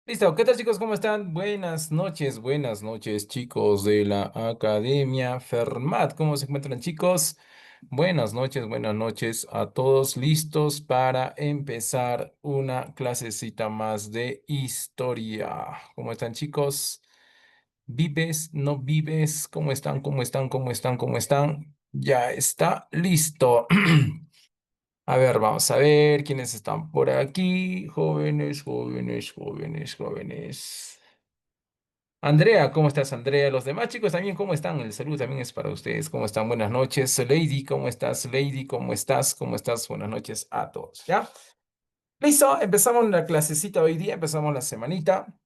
Listo, ¿qué tal chicos? ¿Cómo están? Buenas noches chicos de la Academia Fermat. ¿Cómo se encuentran chicos? Buenas noches a todos listos para empezar una clasecita más de historia. ¿Cómo están chicos? ¿Vives? ¿No vives? ¿Cómo están? ¿Cómo están? ¿Cómo están? ¿Cómo están? Ya está listo. A ver, vamos a ver quiénes están por aquí. Jóvenes. Andrea, ¿cómo estás, Andrea? Los demás chicos también, ¿cómo están? El saludo también es para ustedes. ¿Cómo están? Buenas noches. Lady, ¿cómo estás? Lady, ¿cómo estás? ¿Cómo estás? Buenas noches a todos, ¿ya? Listo, empezamos la clasecita hoy día, empezamos la semanita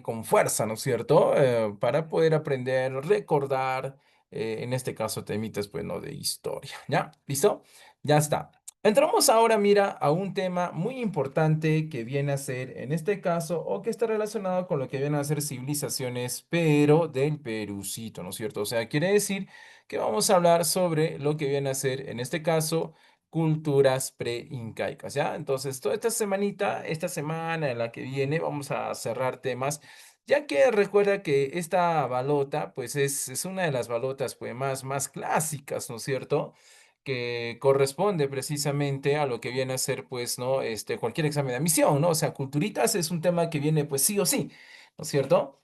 con fuerza, ¿no es cierto? Para poder aprender, recordar, en este caso temitas, pues, ¿no? De historia, ¿ya? ¿Listo? Ya está. Entramos ahora, mira, a un tema muy importante que viene a ser, en este caso, o que está relacionado con lo que vienen a ser civilizaciones, pero del Perucito, ¿no es cierto? O sea, quiere decir que vamos a hablar sobre lo que viene a ser, en este caso, culturas preincaicas, ¿ya? Entonces, toda esta semanita, esta semana en la que viene, vamos a cerrar temas, ya que recuerda que esta balota, pues es una de las balotas pues, más clásicas, ¿no es cierto? Que corresponde precisamente a lo que viene a ser, pues, ¿no? Cualquier examen de admisión, ¿no? O sea, culturitas es un tema que viene, pues, sí o sí, ¿no es cierto?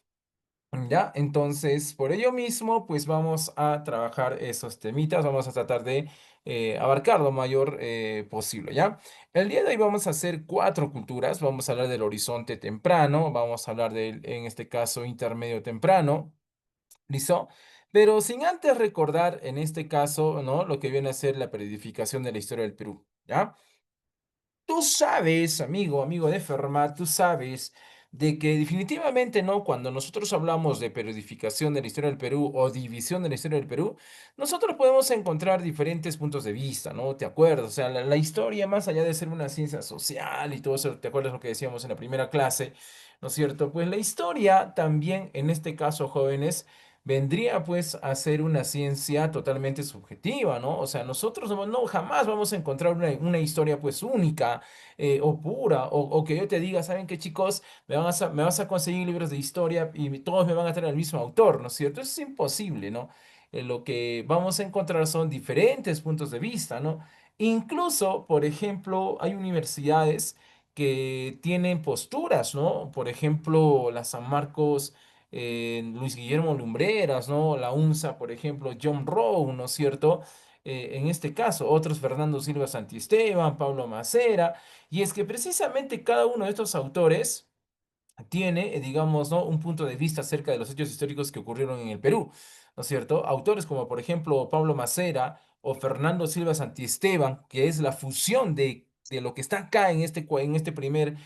Ya, entonces, por ello mismo, pues vamos a trabajar esos temitas, vamos a tratar de abarcar lo mayor posible, ¿ya? El día de hoy vamos a hacer cuatro culturas, vamos a hablar del horizonte temprano, vamos a hablar del, en este caso, intermedio temprano, ¿listo? Pero sin antes recordar, en este caso, ¿no? Lo que viene a ser la periodificación de la historia del Perú, ¿ya? Tú sabes, amigo de Fermat, tú sabes de que definitivamente no, cuando nosotros hablamos de periodificación de la historia del Perú o división de la historia del Perú, nosotros podemos encontrar diferentes puntos de vista, ¿no? ¿Te acuerdas? O sea, la historia, más allá de ser una ciencia social y todo eso, ¿te acuerdas lo que decíamos en la primera clase? ¿No es cierto? Pues la historia también, en este caso, jóvenes, vendría pues a ser una ciencia totalmente subjetiva, ¿no? O sea, nosotros no jamás vamos a encontrar una historia pues única o pura, o que yo te diga, ¿saben qué, chicos? Me vas a conseguir libros de historia y todos me van a tener el mismo autor, ¿no es cierto? Eso es imposible, ¿no? Lo que vamos a encontrar son diferentes puntos de vista, ¿no? Incluso, por ejemplo, hay universidades que tienen posturas, ¿no? Por ejemplo, la San Marcos, Luis Guillermo Lumbreras, ¿no? La UNSA, por ejemplo, John Rowe, ¿no es cierto? En este caso, otros Fernando Silva Santisteban, Pablo Macera, y es que precisamente cada uno de estos autores tiene, digamos, ¿no? Un punto de vista acerca de los hechos históricos que ocurrieron en el Perú, ¿no es cierto? Autores como, por ejemplo, Pablo Macera o Fernando Silva Santisteban, que es la fusión de lo que está acá en en este primer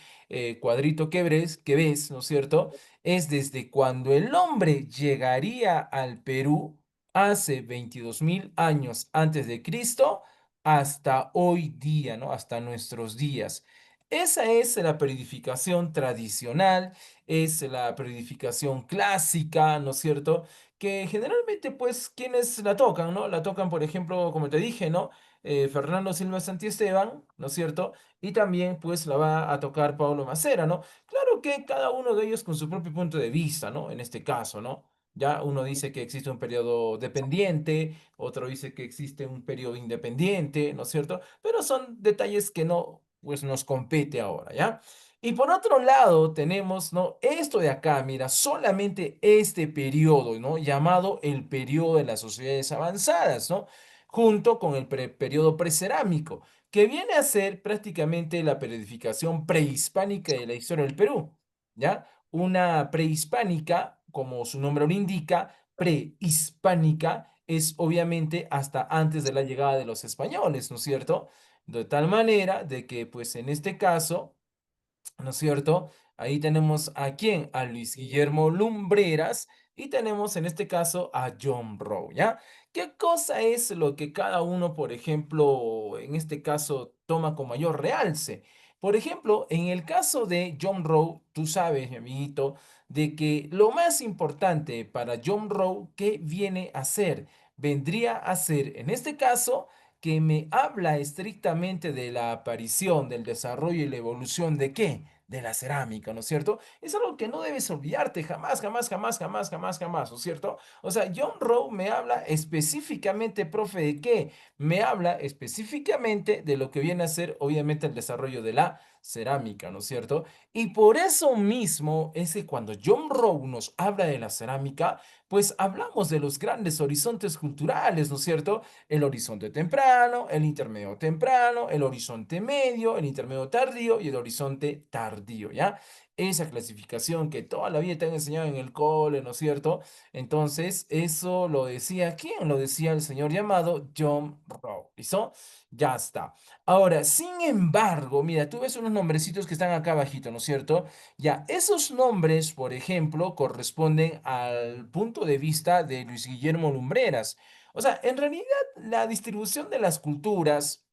cuadrito que ves, ¿no es cierto? Es desde cuando el hombre llegaría al Perú hace 22.000 años antes de Cristo hasta hoy día, ¿no? Hasta nuestros días. Esa es la periodificación tradicional, es la periodificación clásica, ¿no es cierto? Que generalmente, pues, quienes la tocan, ¿no? La tocan, por ejemplo, como te dije, ¿no? Fernando Silva Santiesteban, ¿no es cierto? Y también, pues, la va a tocar Pablo Macera, ¿no? Claro que cada uno de ellos con su propio punto de vista, ¿no? En este caso, ¿no? Ya uno dice que existe un periodo dependiente, otro dice que existe un periodo independiente, ¿no es cierto? Pero son detalles que no, pues nos compete ahora, ¿ya? Y por otro lado tenemos, ¿no? Esto de acá, mira, solamente este periodo, ¿no? Llamado el periodo de las sociedades avanzadas, ¿no? Junto con el periodo precerámico, que viene a ser prácticamente la periodificación prehispánica de la historia del Perú, ¿ya? Una prehispánica, como su nombre lo indica, prehispánica es obviamente hasta antes de la llegada de los españoles, ¿no es cierto? De tal manera de que, pues en este caso, ¿no es cierto? Ahí tenemos a quién, a Luis Guillermo Lumbreras y tenemos en este caso a John Rowe, ¿ya? ¿Qué cosa es lo que cada uno, por ejemplo, en este caso toma con mayor realce? Por ejemplo, en el caso de John Rowe, tú sabes, mi amiguito, de que lo más importante para John Rowe, ¿qué viene a ser? Vendría a ser, en este caso, que me habla estrictamente de la aparición, del desarrollo y la evolución de qué? de la cerámica, ¿no es cierto? Es algo que no debes olvidarte jamás, jamás, jamás, jamás, jamás, jamás, ¿no es cierto? O sea, John Rowe me habla específicamente, profe, ¿de qué? Me habla específicamente de lo que viene a ser, obviamente, el desarrollo de la cerámica, ¿no es cierto? Y por eso mismo es que cuando John Rowe nos habla de la cerámica, pues hablamos de los grandes horizontes culturales, ¿no es cierto? El horizonte temprano, el intermedio temprano, el horizonte medio, el intermedio tardío y el horizonte tardío, ¿ya? Esa clasificación que toda la vida te han enseñado en el cole, ¿no es cierto? Entonces, eso lo decía, ¿quién? Lo decía el señor llamado John Rowe. ¿Listo? Ya está. Ahora, sin embargo, mira, tú ves unos nombrecitos que están acá abajito, ¿no es cierto? Ya, esos nombres, por ejemplo, corresponden al punto de vista de Luis Guillermo Lumbreras. O sea, en realidad, la distribución de las culturas,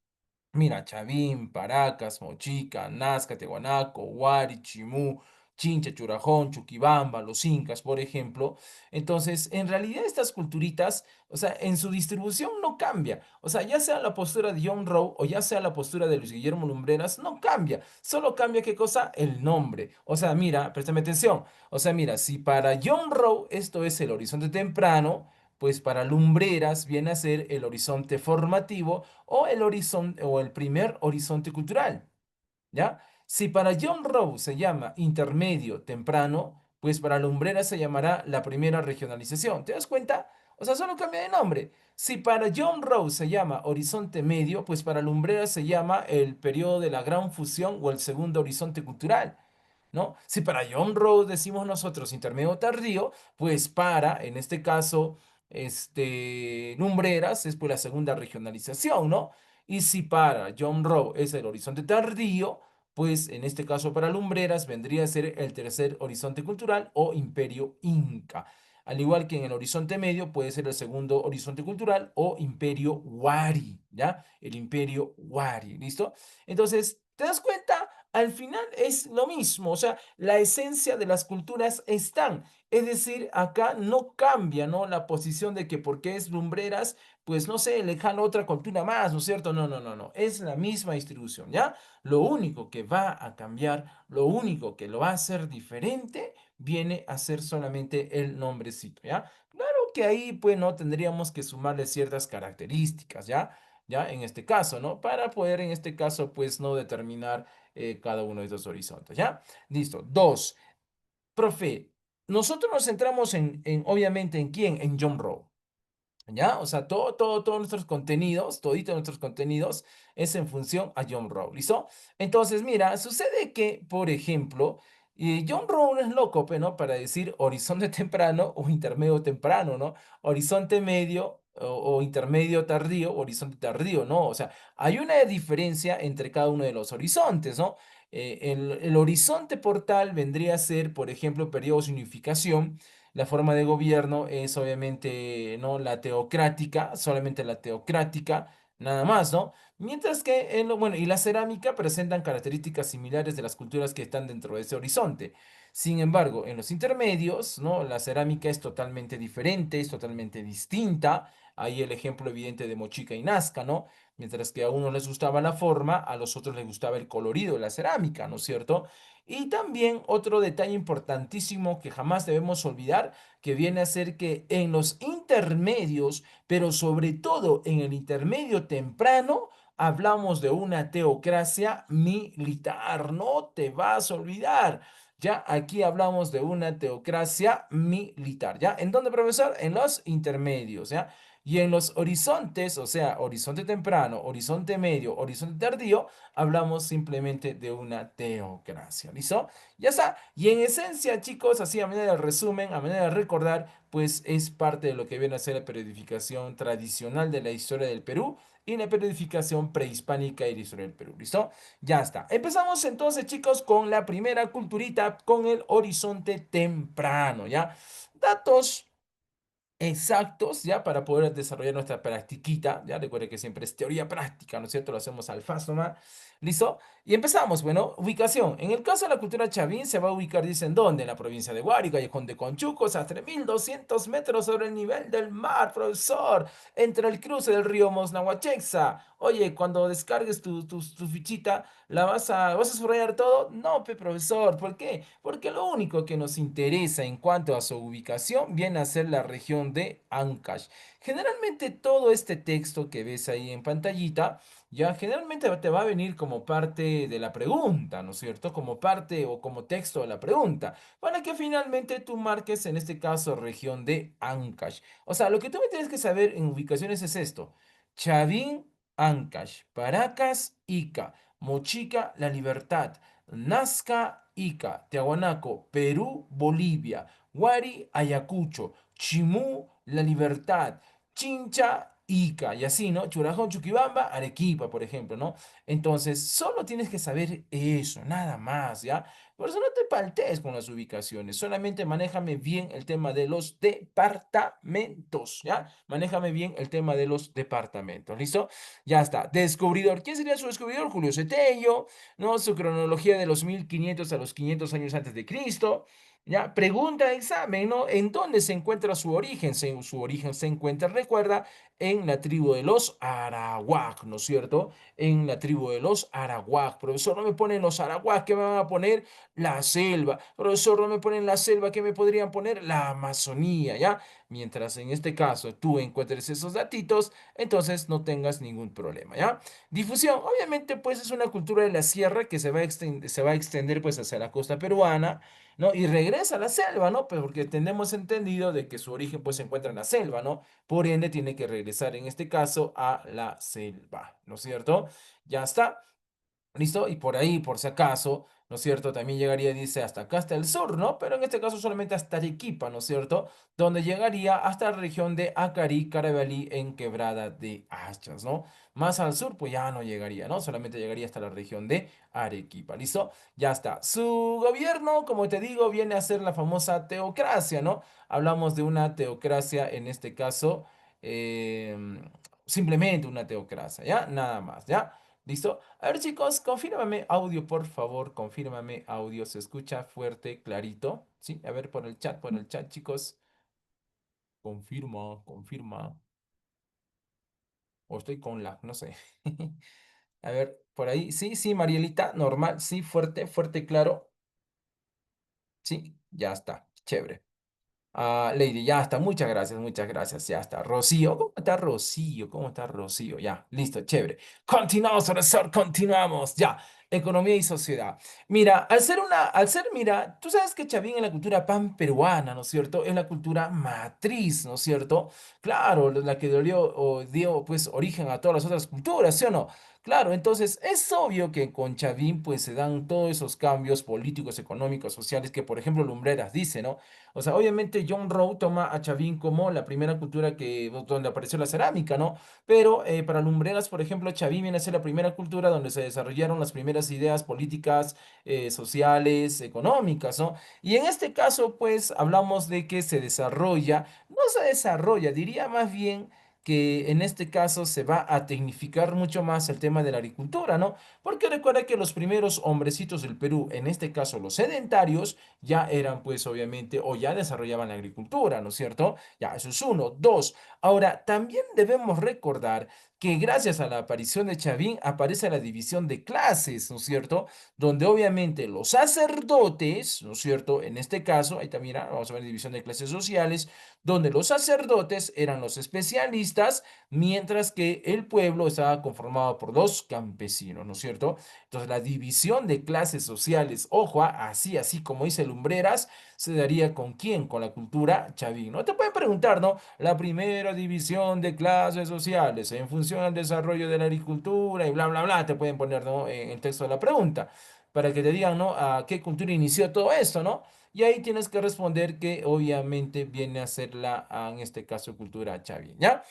mira, Chavín, Paracas, Mochica, Nazca, Tehuanaco, Huari, Chimú, Chincha, Churajón, Chuquibamba, los Incas, por ejemplo. Entonces, en realidad estas culturitas, o sea, en su distribución no cambia. O sea, ya sea la postura de John Rowe o ya sea la postura de Luis Guillermo Lumbreras, no cambia. Solo cambia qué cosa, el nombre. O sea, mira, préstame atención. O sea, mira, si para John Rowe esto es el horizonte temprano, pues para Lumbreras viene a ser el horizonte formativo o el horizonte o el primer horizonte cultural, ¿ya? Si para John Rowe se llama intermedio temprano, pues para Lumbreras se llamará la primera regionalización. ¿Te das cuenta? O sea, solo cambia de nombre. Si para John Rowe se llama horizonte medio, pues para Lumbreras se llama el periodo de la gran fusión o el segundo horizonte cultural. ¿No? Si para John Rowe decimos nosotros intermedio tardío, pues para, en este caso, Lumbreras es pues la segunda regionalización, ¿no? Y si para John Rowe es el horizonte tardío, pues en este caso para Lumbreras vendría a ser el tercer horizonte cultural o imperio inca. Al igual que en el horizonte medio puede ser el segundo horizonte cultural o imperio Wari, ¿ya? El imperio Wari, ¿listo? Entonces, ¿te das cuenta? Al final es lo mismo, o sea, la esencia de las culturas están. Es decir, acá no cambia, ¿no? La posición de que porque es Lumbreras, pues no sé, le jalo otra cultura más, ¿no es cierto? No, no, no, no. Es la misma distribución, ¿ya? Lo único que va a cambiar, lo único que lo va a hacer diferente, viene a ser solamente el nombrecito, ¿ya? Claro que ahí, pues, no tendríamos que sumarle ciertas características, ¿ya? Ya en este caso, ¿no? Para poder en este caso, pues, no determinar cada uno de estos horizontes, ¿ya? Listo. Dos, profe, nosotros nos centramos obviamente, ¿en quién? En John Rowe. ¿Ya? O sea, todos nuestros contenidos, toditos nuestros contenidos es en función a John Rowe, ¿listo? Entonces, mira, sucede que, por ejemplo, John Rowe no es loco, ¿no? Para decir horizonte temprano o intermedio temprano, ¿no? Horizonte medio o intermedio tardío, horizonte tardío, ¿no? O sea, hay una diferencia entre cada uno de los horizontes, ¿no? El horizonte portal vendría a ser, por ejemplo, periodo de unificación. La forma de gobierno es obviamente no la teocrática, solamente la teocrática, nada más, ¿no? Mientras que, bueno, y la cerámica presentan características similares de las culturas que están dentro de ese horizonte. Sin embargo, en los intermedios, ¿no? La cerámica es totalmente diferente, es totalmente distinta. Ahí el ejemplo evidente de Mochica y Nazca, ¿no? Mientras que a unos les gustaba la forma, a los otros les gustaba el colorido de la cerámica, ¿no es cierto? Y también otro detalle importantísimo que jamás debemos olvidar, que viene a ser que en los intermedios, pero sobre todo en el intermedio temprano, hablamos de una teocracia militar. No te vas a olvidar. Ya aquí hablamos de una teocracia militar. ¿Ya? ¿En dónde, profesor? En los intermedios. ¿Ya? Y en los horizontes, o sea, horizonte temprano, horizonte medio, horizonte tardío, hablamos simplemente de una teocracia. ¿Listo? Ya está. Y en esencia, chicos, así a manera de resumen, a manera de recordar, pues es parte de lo que viene a ser la periodificación tradicional de la historia del Perú y la periodificación prehispánica y la historia del Perú. ¿Listo? Ya está. Empezamos entonces, chicos, con la primera culturita, con el horizonte temprano, ¿ya? Datos exactos, ¿ya? Para poder desarrollar nuestra practiquita, ¿ya? Recuerde que siempre es teoría práctica, ¿no es cierto? Lo hacemos al fast nomás. ¿Listo? Y empezamos, bueno, ubicación. En el caso de la cultura chavín, se va a ubicar, dicen, ¿dónde? En la provincia de Huari, Callejón de Conchucos, a 3.200 metros sobre el nivel del mar, profesor, entre el cruce del río Mosnahuachexa. Oye, cuando descargues tu fichita, ¿vas a subrayar todo? No, profesor, ¿por qué? Porque lo único que nos interesa en cuanto a su ubicación viene a ser la región de Ancash. Generalmente todo este texto que ves ahí en pantallita, ya generalmente te va a venir como parte de la pregunta, ¿no es cierto? Como parte o como texto de la pregunta, para que finalmente tú marques en este caso región de Ancash. O sea, lo que tú me tienes que saber en ubicaciones es esto. Chavín, Ancash, Paracas, Ica, Mochica, La Libertad, Nazca, Ica, Tiahuanaco, Perú, Bolivia, Huari, Ayacucho, Chimú, La Libertad, Chincha, Ica, y así, ¿no? Churajón, Chuquibamba, Arequipa, por ejemplo, ¿no? Entonces, solo tienes que saber eso, nada más, ¿ya? Por eso no te paltees con las ubicaciones, solamente manéjame bien el tema de los departamentos, ¿ya? Manéjame bien el tema de los departamentos, ¿listo? Ya está. Descubridor. ¿Quién sería su descubridor? Julio Cetello, ¿no? Su cronología de los 1500 a los 500 años antes de Cristo. ¿Ya? Pregunta de examen, ¿no? ¿En dónde se encuentra su origen? Su origen se encuentra, recuerda, en la tribu de los Arawak, ¿no es cierto? En la tribu de los Arawak. Profesor, no me ponen los Arawak, ¿qué me van a poner? La selva. Profesor, no me ponen la selva, ¿qué me podrían poner? La Amazonía, ¿ya? Mientras en este caso tú encuentres esos datitos, entonces no tengas ningún problema, ¿ya? Difusión, obviamente pues es una cultura de la sierra que se va a extender pues hacia la costa peruana, ¿no? Y regresa a la selva, ¿no? Pues porque tenemos entendido de que su origen pues se encuentra en la selva, ¿no? Por ende tiene que regresar en este caso a la selva, ¿no es cierto? Ya está. ¿Listo? Y por ahí, por si acaso, ¿no es cierto? También llegaría, dice, hasta acá, hasta el sur, ¿no? Pero en este caso solamente hasta Arequipa, ¿no es cierto? Donde llegaría hasta la región de Acari, Carabalí, en Quebrada de Achas, ¿no? Más al sur, pues ya no llegaría, ¿no? Solamente llegaría hasta la región de Arequipa, ¿listo? Ya está. Su gobierno, como te digo, viene a ser la famosa teocracia, ¿no? Hablamos de una teocracia, en este caso, simplemente una teocracia, ¿ya? Nada más, ¿ya? ¿Listo? A ver, chicos, confírmame audio, por favor. Confírmame audio. ¿Se escucha fuerte, clarito? Sí, a ver, por el chat, chicos. Confirma, confirma. O estoy con lag, no sé. A ver, por ahí. Sí, sí, Marielita, normal. Sí, fuerte, fuerte, claro. Sí, ya está. Chévere. Ah, Lady, ya está. Muchas gracias. Ya está. Rocío, ¿cómo está Rocío? ¿Cómo está Rocío? Ya, listo, chévere. Continuamos, profesor, continuamos. Ya, economía y sociedad. Mira, mira, tú sabes que Chavín en la cultura pan peruana, ¿no es cierto? Es la cultura matriz, ¿no es cierto? Claro, la que dio, pues, origen a todas las otras culturas, ¿sí o no? Claro, entonces es obvio que con Chavín, pues, se dan todos esos cambios políticos, económicos, sociales que, por ejemplo, Lumbreras dice, ¿no? O sea, obviamente John Rowe toma a Chavín como la primera cultura donde apareció la cerámica, ¿no? Pero para Lumbreras, por ejemplo, Chavín viene a ser la primera cultura donde se desarrollaron las primeras ideas políticas, sociales, económicas, ¿no? Y en este caso, pues, hablamos de que no se desarrolla, diría más bien que en este caso se va a tecnificar mucho más el tema de la agricultura, ¿no? Porque recuerda que los primeros hombrecitos del Perú, en este caso los sedentarios, ya eran pues obviamente o ya desarrollaban la agricultura, ¿no es cierto? Ya, eso es uno. Dos, ahora también debemos recordar que gracias a la aparición de Chavín aparece la división de clases, ¿no es cierto? Donde obviamente los sacerdotes, ¿no es cierto? En este caso, ahí también vamos a ver división de clases sociales, donde los sacerdotes eran los especialistas, mientras que el pueblo estaba conformado por los campesinos, ¿no es cierto? Entonces, la división de clases sociales, ojo, así como dice Lumbreras, se daría con quién, con la cultura chavín. No te pueden preguntar, ¿no? La primera división de clases sociales en función al desarrollo de la agricultura y bla, bla, bla, te pueden poner, ¿no? En el texto de la pregunta, para que te digan, ¿no? A qué cultura inició todo esto, ¿no? Y ahí tienes que responder que obviamente viene a ser en este caso, cultura chavín, ¿ya?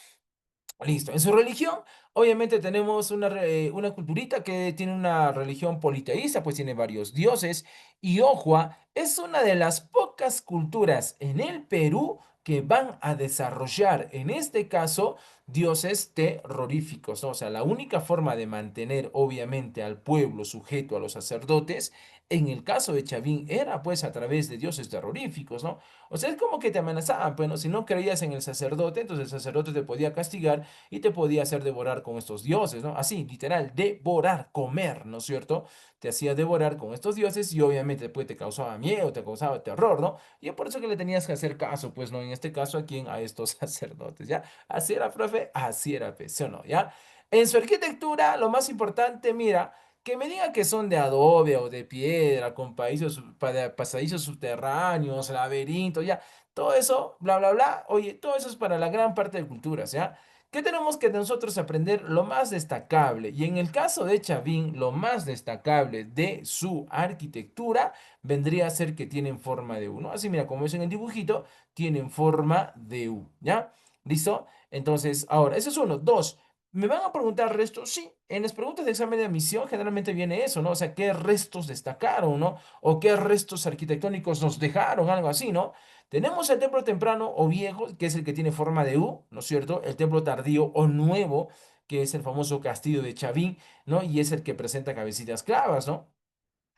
Listo. En su religión, obviamente tenemos una culturita que tiene una religión politeísta, pues tiene varios dioses Y Ojua es una de las pocas culturas en el Perú que van a desarrollar, en este caso, dioses terroríficos, ¿no? O sea, la única forma de mantener, obviamente, al pueblo sujeto a los sacerdotes, en el caso de Chavín, era pues a través de dioses terroríficos, ¿no? O sea, es como que te amenazaban, pues, ¿no? Si no creías en el sacerdote, entonces el sacerdote te podía castigar y te podía hacer devorar con estos dioses, ¿no? Así, literal, devorar, comer, ¿no es cierto? Te hacía devorar con estos dioses y obviamente después te causaba miedo, te causaba terror, ¿no? Y es por eso que le tenías que hacer caso, pues, ¿no? En este caso, ¿a quién? A estos sacerdotes, ¿ya? Así era, profe, así era, pues, ¿sí o no? ¿Ya? En su arquitectura, lo más importante, mira, que me diga que son de adobe o de piedra, con pasadizos subterráneos, laberintos, ya, todo eso, bla, bla, bla, oye, todo eso es para la gran parte de culturas, ¿ya? ¿Qué tenemos que nosotros aprender? Lo más destacable. Y en el caso de Chavín, lo más destacable de su arquitectura vendría a ser que tienen forma de U, ¿no? Así, mira, como ves en el dibujito, tienen forma de U, ¿ya? ¿Listo? Entonces, ahora, eso es uno. Dos, ¿me van a preguntar restos? Sí, en las preguntas de examen de admisión generalmente viene eso, ¿no? O sea, ¿qué restos destacaron, ¿no? O qué restos arquitectónicos nos dejaron, algo así, ¿no? Tenemos el templo temprano o viejo, que es el que tiene forma de U, ¿no es cierto? El templo tardío o nuevo, que es el famoso castillo de Chavín, ¿no? Y es el que presenta cabecitas clavas, ¿no?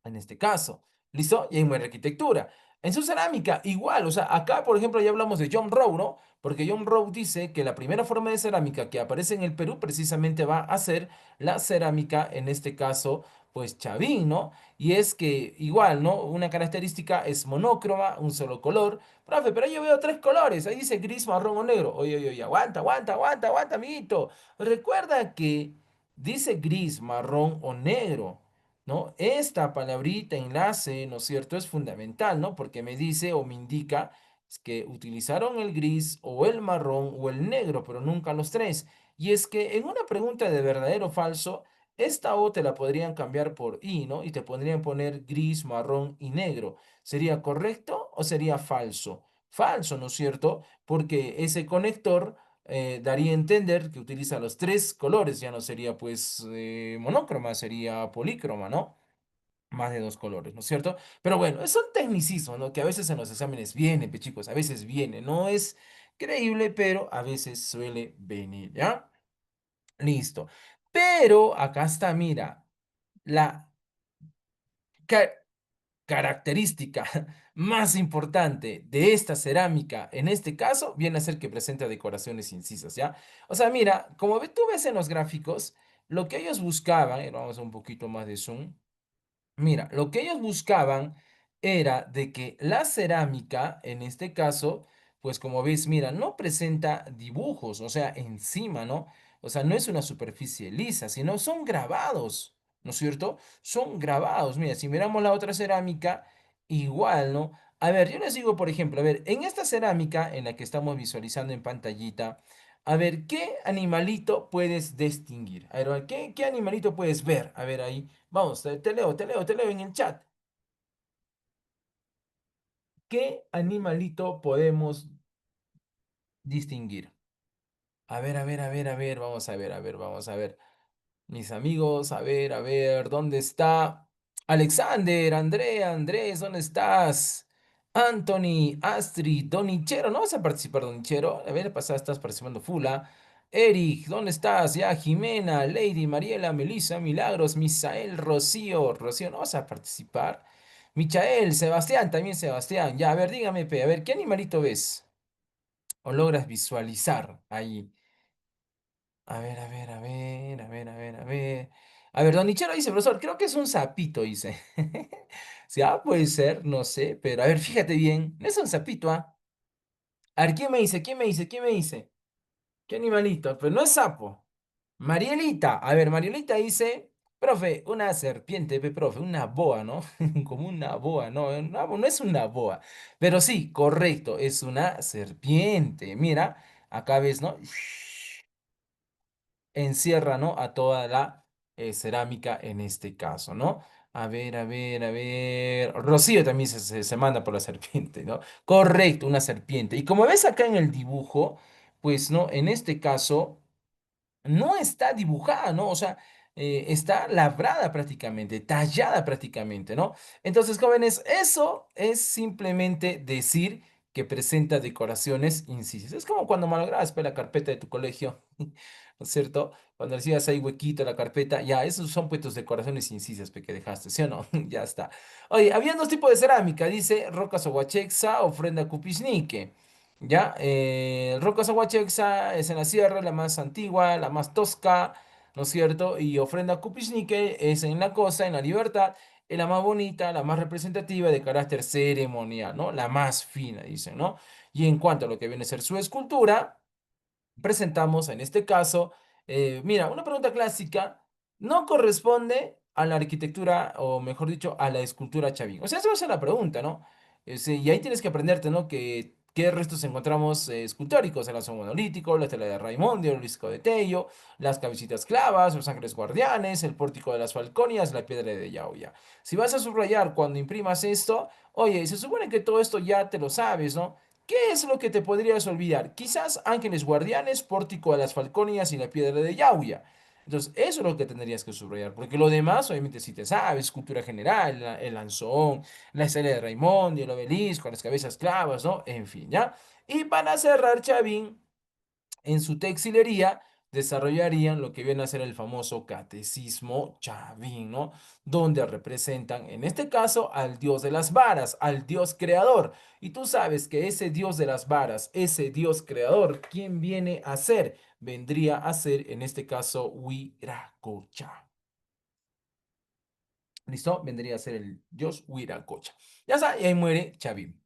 En este caso. ¿Listo? Y hay buena arquitectura. En su cerámica, igual, o sea, acá, por ejemplo, ya hablamos de John Rowe, ¿no? Porque John Rowe dice que la primera forma de cerámica que aparece en el Perú precisamente va a ser la cerámica, en este caso, pues Chavín, ¿no? Y es que igual, ¿no? Una característica es monócroma, un solo color. Profe, pero yo veo tres colores, ahí dice gris, marrón o negro. Oye, oye, oye, aguanta, aguanta, aguanta, aguanta, amiguito. Recuerda que dice gris, marrón o negro. ¿No? Esta palabrita enlace, ¿no es cierto? Es fundamental, ¿no? Porque me dice o me indica que utilizaron el gris o el marrón o el negro, pero nunca los tres. Y es que en una pregunta de verdadero o falso, esta O te la podrían cambiar por I, ¿no? Y te podrían poner gris, marrón y negro. ¿Sería correcto o sería falso? Falso, ¿no es cierto? Porque ese conector daría a entender que utiliza los tres colores, ya no sería pues monócroma, sería polícroma, ¿no? Más de dos colores, ¿no es cierto? Pero bueno, es un tecnicismo, ¿no? Que a veces en los exámenes viene, pe chicos, a veces viene, no es creíble, pero a veces suele venir, ¿ya? Listo. Pero acá está, mira, la ca- característica más importante de esta cerámica, en este caso, viene a ser que presenta decoraciones incisas, ¿ya? O sea, mira, como tú ves en los gráficos, lo que ellos buscaban, vamos a un poquito más de zoom. Mira, lo que ellos buscaban era de que la cerámica, en este caso, pues como ves, mira, no presenta dibujos, o sea, encima, ¿no? O sea, no es una superficie lisa, sino son grabados, ¿no es cierto? Son grabados. Mira, si miramos la otra cerámica, igual, ¿no? A ver, yo les digo, por ejemplo, a ver, en esta cerámica en la que estamos visualizando en pantallita, a ver, ¿qué animalito puedes distinguir? A ver, ¿qué animalito puedes ver? A ver, ahí. Vamos, te leo en el chat. ¿Qué animalito podemos distinguir? A ver, a ver, a ver, a ver, vamos a ver, a ver, vamos a ver. Mis amigos, a ver, ¿dónde está? Alexander, Andrea, Andrés, ¿dónde estás? Anthony, Astrid, Donichero, ¿no vas a participar, Donichero? A ver, pasada estás participando Fula. Eric, ¿dónde estás? Ya, Jimena, Lady, Mariela, Melissa, Milagros, Misael, Rocío, Rocío, ¿no vas a participar? Michael, Sebastián, también Sebastián. Ya, a ver, dígame, a ver, ¿qué animalito ves? ¿O logras visualizar ahí? A ver, a ver, a ver, a ver, a ver, a ver. A ver, Don Nichero dice, profesor, creo que es un sapito, dice. Sí, puede ser, no sé, pero a ver, fíjate bien. No es un sapito, ¿ah? A ver, ¿quién me dice? ¿Quién me dice? ¿Quién me dice? ¿Qué animalito? Pero no es sapo. Marielita. A ver, Marielita dice, profe, una serpiente, profe, una boa, ¿no? Como una boa, ¿no? No es una boa. Pero sí, correcto, es una serpiente. Mira, acá ves, ¿no? Encierra, ¿no? A toda la cerámica en este caso, ¿no? A ver, a ver, a ver. Rocío también se manda por la serpiente, ¿no? Correcto, una serpiente. Y como ves acá en el dibujo, pues, ¿no? En este caso no está dibujada, ¿no? O sea, está labrada prácticamente, tallada prácticamente, ¿no? Entonces, jóvenes, eso es simplemente decir que presenta decoraciones incisas. Es como cuando malograbas pues, la carpeta de tu colegio, ¿no es cierto? Cuando decías ahí huequito a la carpeta, ya, esos son pues tus decoraciones incisas pe, que dejaste, ¿sí o no? Ya está. Oye, había dos tipos de cerámica, dice Rocas Ohuachexa, ofrenda Cupisnique. Ya, Rocas Aguachexa es en la sierra, la más antigua, la más tosca, ¿no es cierto? Y ofrenda Cupisnique es en la costa, en la libertad, es la más bonita, la más representativa de carácter ceremonial, ¿no? La más fina, dicen, ¿no? Y en cuanto a lo que viene a ser su escultura, presentamos en este caso, mira, una pregunta clásica no corresponde a la arquitectura, o mejor dicho, a la escultura Chavín. O sea, esa va a ser la pregunta, ¿no? Y ahí tienes que aprenderte, ¿no? Que qué restos encontramos escultóricos, el lazo monolítico, la estela de Raimundo, el obelisco de Tello, las cabecitas clavas, los ángeles guardianes, el pórtico de las Falconias, la piedra de Yaoya. Si vas a subrayar cuando imprimas esto, oye, se supone que todo esto ya te lo sabes, ¿no? ¿Qué es lo que te podrías olvidar? Quizás ángeles guardianes, pórtico de las Falconias y la piedra de Yauya. Entonces, eso es lo que tendrías que subrayar, porque lo demás, obviamente, si te sabes, cultura general, el lanzón, la estrella de Raimón, el obelisco, las cabezas clavas, ¿no? En fin, ¿ya? Y para cerrar, Chavín, en su textilería desarrollarían lo que viene a ser el famoso catecismo chavín, ¿no? Donde representan, en este caso, al dios de las varas, al dios creador. Y tú sabes que ese dios de las varas, ese dios creador, ¿quién viene a ser? Vendría a ser, en este caso, Huiracocha. ¿Listo? Vendría a ser el dios Huiracocha. Ya está, y ahí muere Chavín.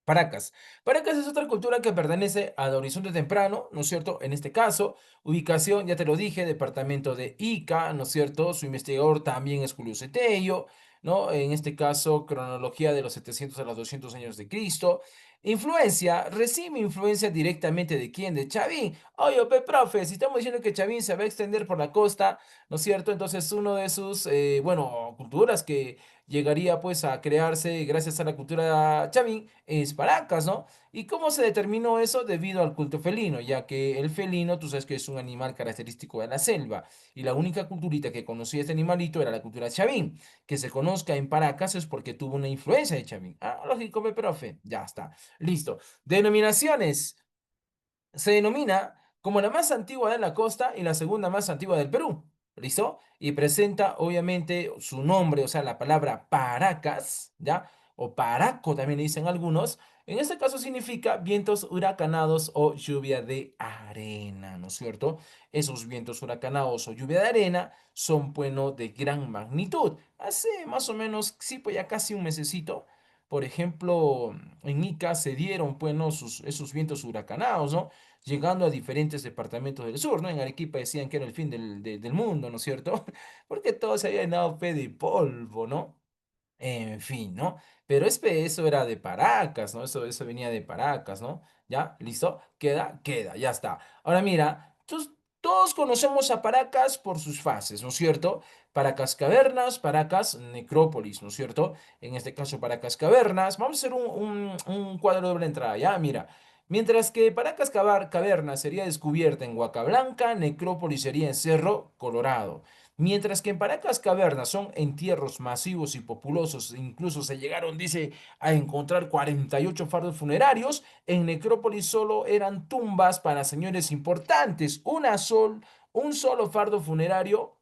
Paracas. Paracas es otra cultura que pertenece al Horizonte Temprano, ¿no es cierto? En este caso, ubicación, ya te lo dije, departamento de Ica, ¿no es cierto? Su investigador también es Julio Cetello, ¿no? En este caso, cronología de los 700 a los 200 años de Cristo. Influencia, recibe influencia directamente de quién, de Chavín. Oye, profe, si estamos diciendo que Chavín se va a extender por la costa, ¿no es cierto? Entonces, uno de sus, bueno, culturas que llegaría pues a crearse gracias a la cultura chavín es Paracas, ¿no? ¿Y cómo se determinó eso? Debido al culto felino, ya que el felino, tú sabes que es un animal característico de la selva, y la única culturita que conocía este animalito era la cultura chavín. Que se conozca en Paracas es porque tuvo una influencia de chavín. Ah, lógico, profe, ya está, listo. Denominaciones se denomina como la más antigua de la costa y la segunda más antigua del Perú. ¿Listo? Y presenta obviamente su nombre, o sea, la palabra Paracas, ¿ya? O Paraco también le dicen algunos. En este caso significa vientos huracanados o lluvia de arena, ¿no es cierto? Esos vientos huracanados o lluvia de arena son, bueno, de gran magnitud. Hace más o menos, sí, pues ya casi un mesecito, por ejemplo, en Ica se dieron, pues, ¿no? Esos vientos huracanados, ¿no? Llegando a diferentes departamentos del sur, ¿no? En Arequipa decían que era el fin del mundo, ¿no es cierto? Porque todo se había llenado fe de polvo, ¿no? En fin, ¿no? Pero eso era de Paracas, ¿no? Eso venía de Paracas, ¿no? ¿Ya? ¿Listo? Queda, ya está. Ahora mira, todos conocemos a Paracas por sus fases, ¿no es cierto? Paracas Cavernas, Paracas Necrópolis, ¿no es cierto? En este caso, Paracas Cavernas. Vamos a hacer un cuadro de doble entrada, ¿ya? Mira. Mientras que Paracas Cavernas sería descubierta en Huacablanca, Necrópolis sería en Cerro Colorado. Mientras que en Paracas Cavernas son entierros masivos y populosos, incluso se llegaron, dice, a encontrar 48 fardos funerarios, en Necrópolis solo eran tumbas para señores importantes, un solo fardo funerario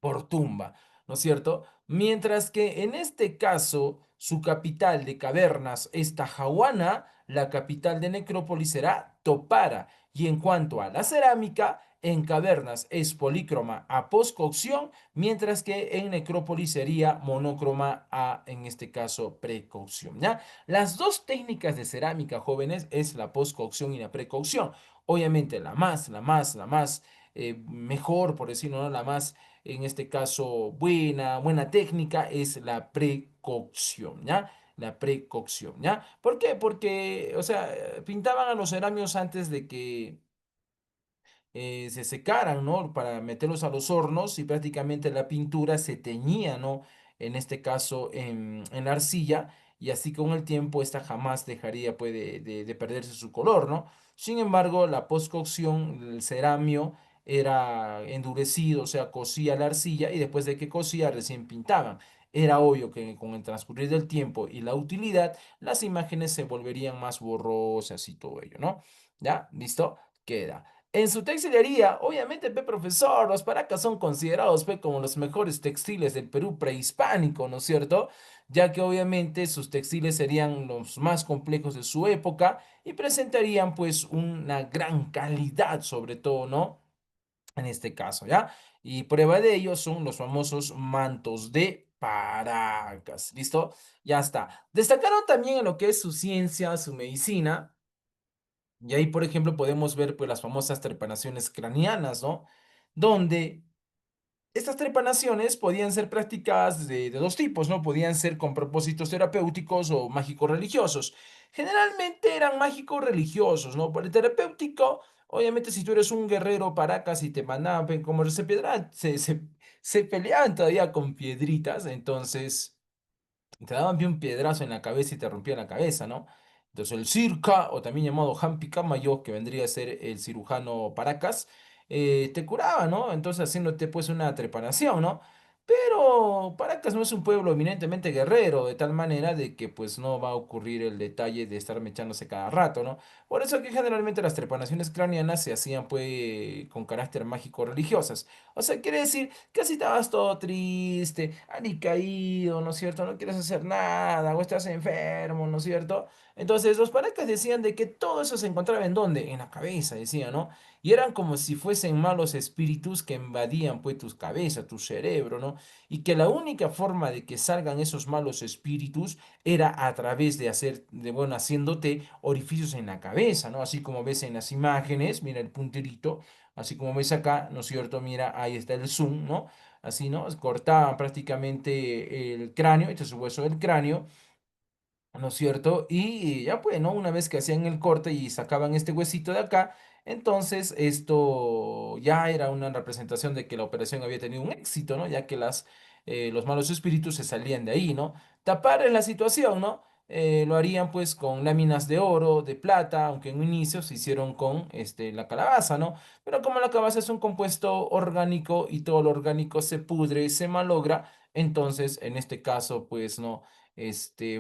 por tumba, ¿no es cierto? Mientras que en este caso, su capital de cavernas es Tajahuana, la capital de Necrópolis será Topara. Y en cuanto a la cerámica, en cavernas es polícroma a postcocción, mientras que en Necrópolis sería monócroma a, en este caso, precocción, ¿ya? Las dos técnicas de cerámica, jóvenes, es la postcocción y la precocción. Obviamente, la más mejor, por decirlo, ¿no? La más en este caso buena técnica es la precocción, ¿ya? La precocción, ¿ya? ¿Por qué? Porque, o sea, pintaban a los cerámicos antes de que se secaran, ¿no? Para meterlos a los hornos y prácticamente la pintura se teñía, ¿no? En este caso en la arcilla y así con el tiempo esta jamás dejaría pues, de perderse su color, ¿no? Sin embargo, la postcocción, el ceramio, era endurecido, o sea, cocía la arcilla y después de que cocía recién pintaban. Era obvio que con el transcurrir del tiempo y la utilidad, las imágenes se volverían más borrosas y todo ello, ¿no? ¿Ya? ¿Listo? Queda. En su textilería, obviamente, profesor, los paracas son considerados como los mejores textiles del Perú prehispánico, ¿no es cierto? Ya que obviamente sus textiles serían los más complejos de su época y presentarían pues una gran calidad, sobre todo, ¿no? En este caso, ¿ya? Y prueba de ello son los famosos mantos de Paracas, ¿listo? Ya está. Destacaron también en lo que es su ciencia, su medicina, y ahí, por ejemplo, podemos ver pues las famosas trepanaciones craneanas, ¿no? Donde estas trepanaciones podían ser practicadas de dos tipos, ¿no? Podían ser con propósitos terapéuticos o mágico-religiosos. Generalmente eran mágico-religiosos, ¿no? Por el terapéutico, obviamente, si tú eres un guerrero paracas y te mandaban, como se peleaban todavía con piedritas, entonces te daban bien un piedrazo en la cabeza y te rompían la cabeza, ¿no? Entonces el circa, o también llamado Hampi Camayo, que vendría a ser el cirujano Paracas, te curaba, ¿no? Entonces haciéndote pues una trepanación, ¿no? Pero Paracas no es un pueblo eminentemente guerrero, de tal manera de que pues no va a ocurrir el detalle de estar mechándose cada rato, ¿no? Por eso que generalmente las trepanaciones craneanas se hacían pues con carácter mágico religiosas. O sea, quiere decir que si estabas todo triste, alicaído, ¿no es cierto? No quieres hacer nada o estás enfermo, ¿no es cierto? Entonces los paracas decían de que todo eso se encontraba en dónde, en la cabeza, decían, ¿no? Y eran como si fuesen malos espíritus que invadían pues tu cabeza, tu cerebro, ¿no? Y que la única forma de que salgan esos malos espíritus era a través de bueno, haciéndote orificios en la cabeza, ¿no? Así como ves en las imágenes, mira el punterito, así como ves acá, ¿no es cierto? Mira, ahí está el zoom, ¿no? Así, ¿no? Cortaban prácticamente el cráneo, este es el hueso del cráneo, ¿no es cierto? Y ya pues, ¿no? Una vez que hacían el corte y sacaban este huesito de acá, entonces esto ya era una representación de que la operación había tenido un éxito, ¿no? Ya que los malos espíritus se salían de ahí, ¿no? Tapar es la situación, ¿no? Lo harían pues con láminas de oro, de plata, aunque en un inicio se hicieron con la calabaza, ¿no? Pero como la calabaza es un compuesto orgánico y todo lo orgánico se pudre, se malogra, entonces en este caso pues no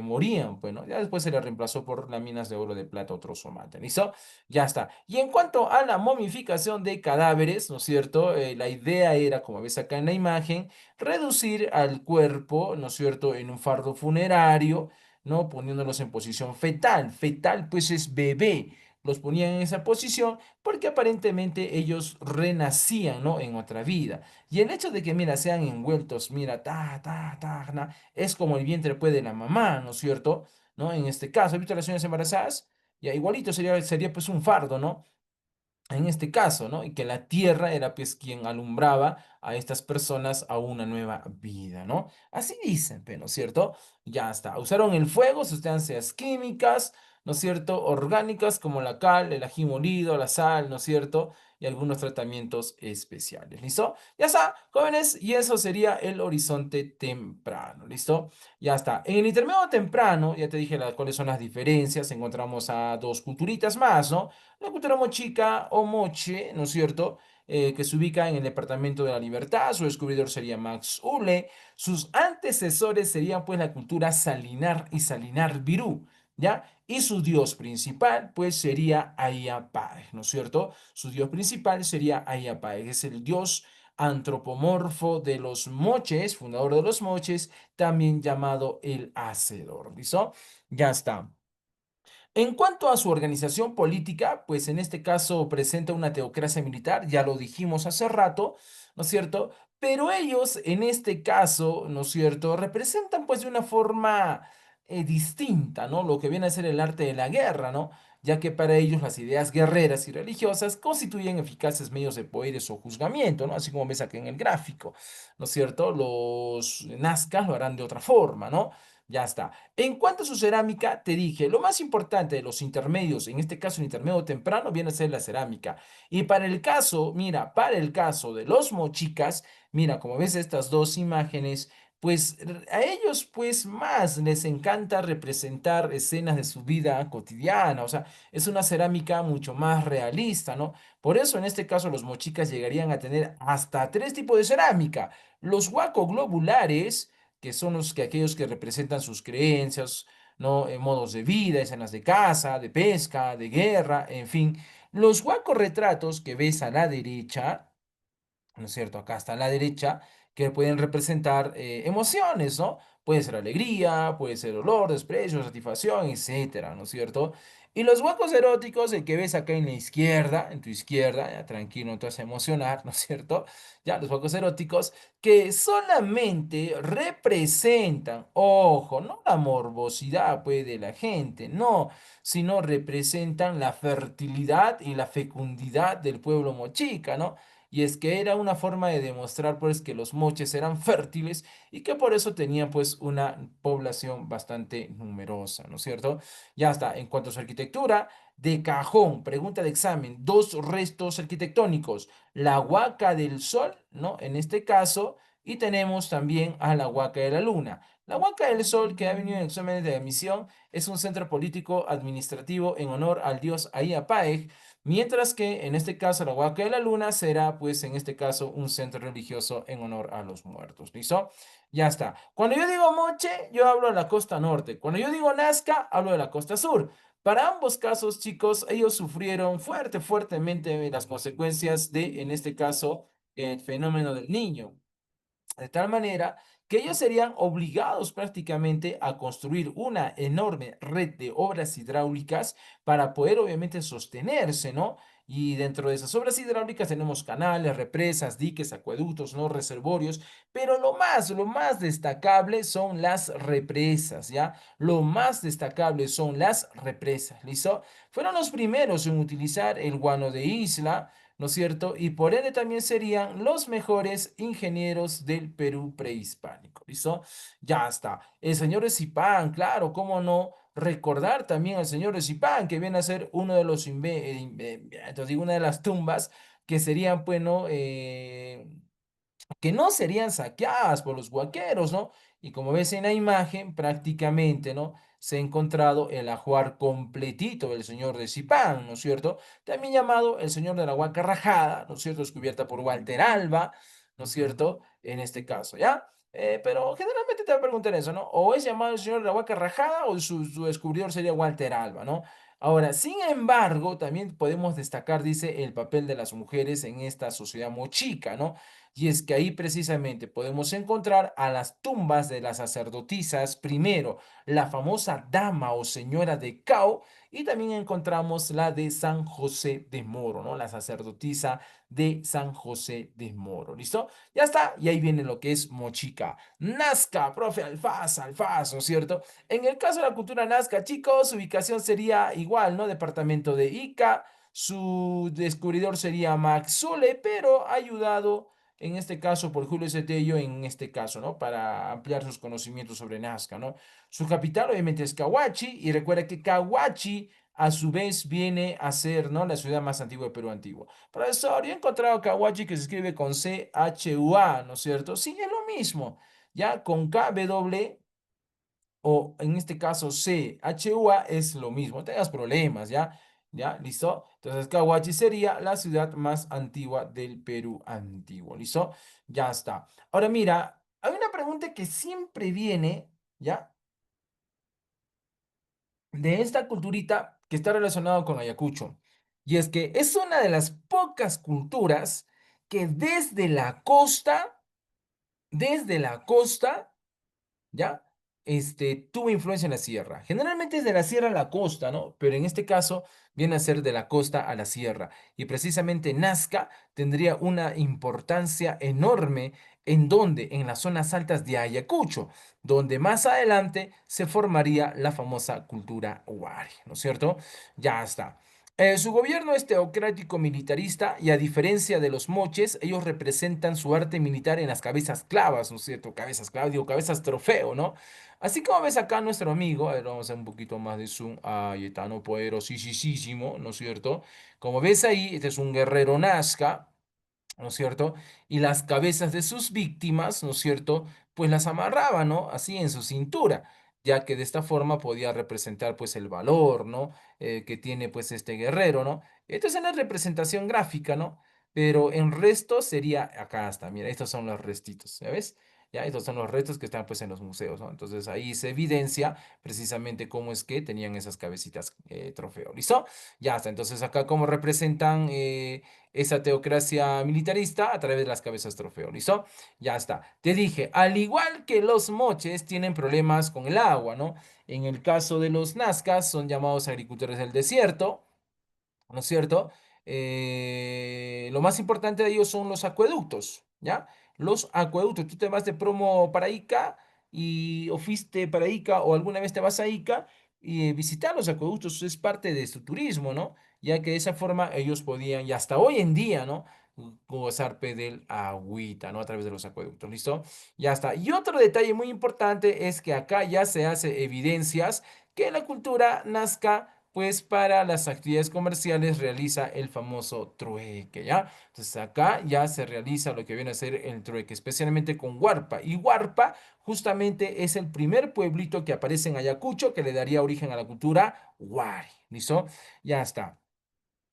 morían, pues, ¿no? Ya después se le reemplazó por láminas de oro, de plata, otro somate, ¿listo? Ya está. Y en cuanto a la momificación de cadáveres, ¿no es cierto? La idea era, como ves acá en la imagen, reducir al cuerpo, ¿no es cierto?, en un fardo funerario, ¿no? Poniéndolos en posición fetal. Fetal, pues, es bebé. Los ponían en esa posición porque aparentemente ellos renacían, ¿no? En otra vida. Y el hecho de que, mira, sean envueltos, mira, es como el vientre pues de la mamá, ¿no es cierto? ¿No? En este caso, ¿has visto las señoras embarazadas? Ya igualito sería pues un fardo, ¿no? En este caso, ¿no? Y que la tierra era pues quien alumbraba a estas personas a una nueva vida, ¿no? Así dicen, pero, ¿no es cierto? Ya está. Usaron el fuego, sustancias químicas, ¿no es cierto? Orgánicas como la cal, el ají molido, la sal, ¿no es cierto? Y algunos tratamientos especiales, ¿listo? Ya está, jóvenes, y eso sería el horizonte temprano, ¿listo? Ya está. En el intermedio temprano, ya te dije cuáles son las diferencias, encontramos a dos culturitas más, ¿no? La cultura mochica o moche, ¿no es cierto? Que se ubica en el departamento de la Libertad. Su descubridor sería Max Ule. Sus antecesores serían pues la cultura Salinar y Salinar Virú, ¿ya? Y su dios principal pues sería Ayapae, ¿no es cierto? Su dios principal sería Ayapae, que es el dios antropomorfo de los moches, fundador de los moches, también llamado el Hacedor, ¿listo? Ya está. En cuanto a su organización política, pues en este caso presenta una teocracia militar, ya lo dijimos hace rato, ¿no es cierto? Pero ellos en este caso, ¿no es cierto?, representan pues de una forma distinta, ¿no? Lo que viene a ser el arte de la guerra, ¿no? Ya que para ellos las ideas guerreras y religiosas constituyen eficaces medios de poder o juzgamiento, ¿no? Así como ves aquí en el gráfico, ¿no es cierto? Los nazcas lo harán de otra forma, ¿no? Ya está. En cuanto a su cerámica, te dije, lo más importante de los intermedios, en este caso el intermedio temprano, viene a ser la cerámica. Y para el caso, mira, para el caso de los mochicas, mira, como ves estas dos imágenes, pues a ellos pues más les encanta representar escenas de su vida cotidiana, o sea, es una cerámica mucho más realista, ¿no? Por eso en este caso los mochicas llegarían a tener hasta tres tipos de cerámica. Los huaco globulares, que son aquellos que representan sus creencias, ¿no? Modos de vida, escenas de caza, de pesca, de guerra, en fin. Los huaco retratos que ves a la derecha, ¿no es cierto? Acá está a la derecha, que pueden representar emociones, ¿no? Puede ser alegría, puede ser dolor, desprecio, satisfacción, etcétera, ¿no es cierto? Y los huecos eróticos, el que ves acá en la izquierda, en tu izquierda, ya tranquilo, no te vas a emocionar, ¿no es cierto? Ya, los huecos eróticos, que solamente representan, ojo, no la morbosidad, pues, de la gente, no, sino representan la fertilidad y la fecundidad del pueblo mochica, ¿no? Y es que era una forma de demostrar pues que los moches eran fértiles y que por eso tenían pues una población bastante numerosa, ¿no es cierto? Ya está, en cuanto a su arquitectura, de cajón, pregunta de examen, dos restos arquitectónicos, la Huaca del Sol, ¿no? En este caso, y tenemos también a la Huaca de la Luna. La Huaca del Sol, que ha venido en exámenes de admisión, es un centro político administrativo en honor al dios Ayapaej. Mientras que en este caso la Huaca de la Luna será pues en este caso un centro religioso en honor a los muertos. ¿Listo? Ya está. Cuando yo digo Moche, yo hablo de la costa norte. Cuando yo digo Nazca, hablo de la costa sur. Para ambos casos, chicos, ellos sufrieron fuertemente las consecuencias de, en este caso, el fenómeno del niño. De tal manera que ellos serían obligados prácticamente a construir una enorme red de obras hidráulicas para poder obviamente sostenerse, ¿no? Y dentro de esas obras hidráulicas tenemos canales, represas, diques, acueductos, ¿no? Reservorios, pero lo más destacable son las represas, ¿ya? Lo más destacable son las represas, ¿listo? Fueron los primeros en utilizar el guano de isla, ¿no es cierto? Y por ende también serían los mejores ingenieros del Perú prehispánico, ¿listo? Ya está. El señor Esipán, claro, cómo no recordar también al señor Esipán, que viene a ser uno de los, entonces digo, una de las tumbas que serían, bueno, que no serían saqueadas por los huaqueros, ¿no? Y como ves en la imagen, prácticamente, ¿no? Se ha encontrado el ajuar completito del señor de Zipán, ¿no es cierto? También llamado el señor de la Huaca Rajada, ¿no es cierto? Descubierta por Walter Alba, ¿no es cierto? En este caso, ¿ya? Pero generalmente te va a preguntar eso, ¿no? O es llamado el señor de la Huaca Rajada o su descubridor sería Walter Alba, ¿no? Ahora, sin embargo, también podemos destacar, dice, el papel de las mujeres en esta sociedad mochica, ¿no? Y es que ahí precisamente podemos encontrar a las tumbas de las sacerdotisas, primero la famosa dama o señora de Cao, y también encontramos la de San José de Moro, ¿no? La sacerdotisa de San José de Moro, ¿listo? Ya está, y ahí viene lo que es Mochica. Nazca, profe Alfaz, Alfaz, ¿no es cierto? En el caso de la cultura Nazca, chicos, su ubicación sería igual, ¿no? Departamento de Ica, su descubridor sería Maxule, pero ayudado en este caso por Julio Cetello, en este caso, ¿no? Para ampliar sus conocimientos sobre Nazca, ¿no? Su capital obviamente es Cahuachi, y recuerda que Cahuachi a su vez viene a ser, ¿no? La ciudad más antigua de Perú antiguo. Profesor, yo he encontrado Cahuachi que se escribe con C-H-U-A, ¿no es cierto? Sí, es lo mismo, ya con K-W o en este caso CHUA es lo mismo, no tengas problemas, ¿ya? ¿Ya? ¿Listo? Entonces, Cahuachi sería la ciudad más antigua del Perú antiguo, ¿listo? Ya está. Ahora mira, hay una pregunta que siempre viene, ¿ya? De esta culturita que está relacionado con Ayacucho. Y es que es una de las pocas culturas que desde la costa, ¿ya? Tuvo influencia en la sierra. Generalmente es de la sierra a la costa, ¿no? Pero en este caso viene a ser de la costa a la sierra. Y precisamente Nazca tendría una importancia enorme en donde, en las zonas altas de Ayacucho, donde más adelante se formaría la famosa cultura Wari, ¿no es cierto? Ya está. Su gobierno es teocrático militarista y a diferencia de los moches, ellos representan su arte militar en las cabezas clavas, ¿no es cierto? Cabezas clavas, digo, cabezas trofeo, ¿no? Así como ves acá a nuestro amigo, a ver, vamos a hacer un poquito más de zoom, ahí está, no poderosísimo, ¿no es cierto? Como ves ahí, este es un guerrero Nazca, ¿no es cierto? Y las cabezas de sus víctimas, ¿no es cierto? Pues las amarraba, ¿no? Así en su cintura, ya que de esta forma podía representar pues el valor, ¿no? Que tiene pues este guerrero, ¿no? Esto es en la representación gráfica, ¿no? Pero en resto sería, acá está, mira, estos son los restitos, ¿ya ves? Ya, estos son los restos que están pues en los museos, ¿no? Entonces ahí se evidencia precisamente cómo es que tenían esas cabecitas trofeo, ¿listo? Ya está, entonces acá cómo representan esa teocracia militarista a través de las cabezas trofeo. ¿Listo? Ya está. Te dije, al igual que los moches tienen problemas con el agua, ¿no? En el caso de los nazcas son llamados agricultores del desierto, ¿no es cierto? Lo más importante de ellos son los acueductos, ¿ya? Los acueductos. Tú te vas de promo para Ica o fuiste para Ica o alguna vez te vas a Ica y visitar los acueductos es parte de su turismo, ¿no? Ya que de esa forma ellos podían, y hasta hoy en día, ¿no? Gozar del agüita, ¿no? A través de los acueductos, ¿listo? Ya está. Y otro detalle muy importante es que acá ya se hace evidencias que la cultura nazca pues para las actividades comerciales realiza el famoso trueque, ¿ya? Entonces acá ya se realiza lo que viene a ser el trueque, especialmente con Huarpa. Y Huarpa justamente es el primer pueblito que aparece en Ayacucho que le daría origen a la cultura Huari, ¿listo? Ya está.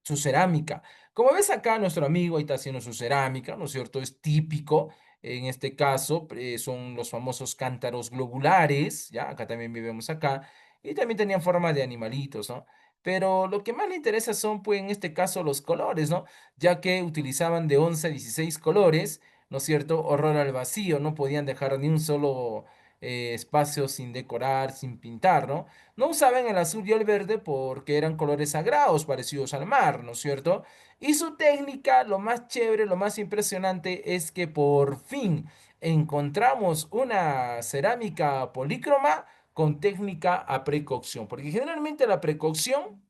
Su cerámica. Como ves acá, nuestro amigo ahí está haciendo su cerámica, ¿no es cierto? Es típico. En este caso, son los famosos cántaros globulares, ¿ya? Acá también vivimos acá. Y también tenían forma de animalitos, ¿no? Pero lo que más le interesa son, pues, en este caso, los colores, ¿no? Ya que utilizaban de 11 a 16 colores, ¿no es cierto? Horror al vacío, no podían dejar ni un solo espacio sin decorar, sin pintar, ¿no? No usaban el azul y el verde porque eran colores sagrados parecidos al mar, ¿no es cierto? Y su técnica, lo más chévere, lo más impresionante es que por fin encontramos una cerámica polícroma con técnica a precocción, porque generalmente la precocción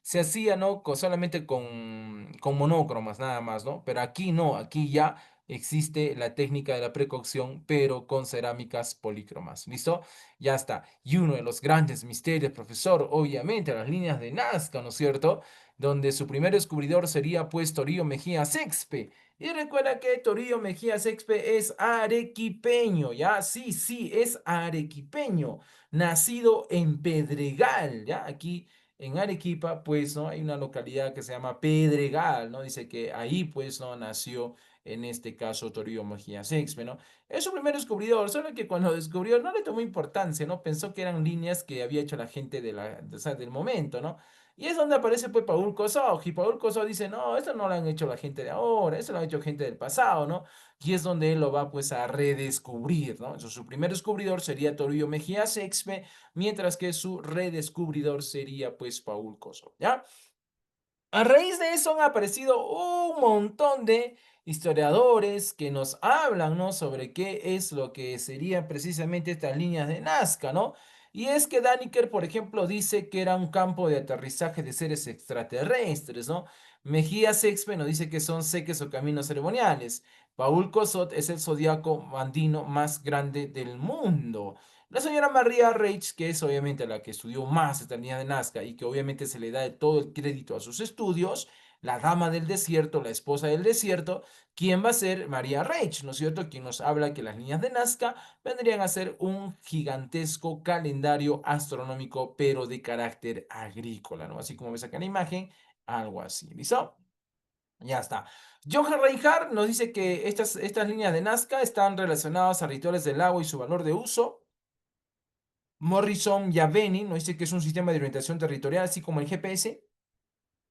se hacía, ¿no? Solamente con monócromas, nada más, ¿no? Pero aquí no, aquí ya existe la técnica de la precocción, pero con cerámicas polícromas, ¿listo? Ya está. Y uno de los grandes misterios, profesor, obviamente, las líneas de Nazca, ¿no es cierto? Donde su primer descubridor sería, pues, Torío Mejía Sexpe. Y recuerda que Torío Mejía Sexpe es arequipeño, ¿ya? Sí, sí, es arequipeño, nacido en Pedregal, ¿ya? Aquí en Arequipa, pues, ¿no? Hay una localidad que se llama Pedregal, ¿no? Dice que ahí, pues, ¿no? Nació, en este caso, Torío Mejía Sexbe, ¿no? Es su primer descubridor, solo que cuando lo descubrió no le tomó importancia, ¿no? Pensó que eran líneas que había hecho la gente o sea, del momento, ¿no? Y es donde aparece, pues, Paul Kossoff, y Paul Kossoff dice, no, esto no lo han hecho la gente de ahora, esto lo han hecho gente del pasado, ¿no? Y es donde él lo va, pues, a redescubrir, ¿no? Entonces, su primer descubridor sería Torío Mejía Sexbe, mientras que su redescubridor sería pues Paul Coso, ¿ya? A raíz de eso han aparecido un montón de historiadores que nos hablan, ¿no? Sobre qué es lo que serían precisamente estas líneas de Nazca, ¿no? Y es que Daniker, por ejemplo, dice que era un campo de aterrizaje de seres extraterrestres, ¿no? Mejía Sexpe nos dice que son seques o caminos ceremoniales. Paul Cosot es el zodiaco andino más grande del mundo. La señora María Reich, que es obviamente la que estudió más esta línea de Nazca y que obviamente se le da todo el crédito a sus estudios, la dama del desierto, la esposa del desierto, ¿quién va a ser María Reich? ¿No es cierto? Quien nos habla que las líneas de Nazca vendrían a ser un gigantesco calendario astronómico, pero de carácter agrícola, ¿no? Así como ves acá en la imagen, algo así, ¿listo? Ya está. Johan Reinhardt nos dice que estas líneas de Nazca están relacionadas a rituales del agua y su valor de uso. Morrison Yaveni nos dice que es un sistema de orientación territorial, así como el GPS,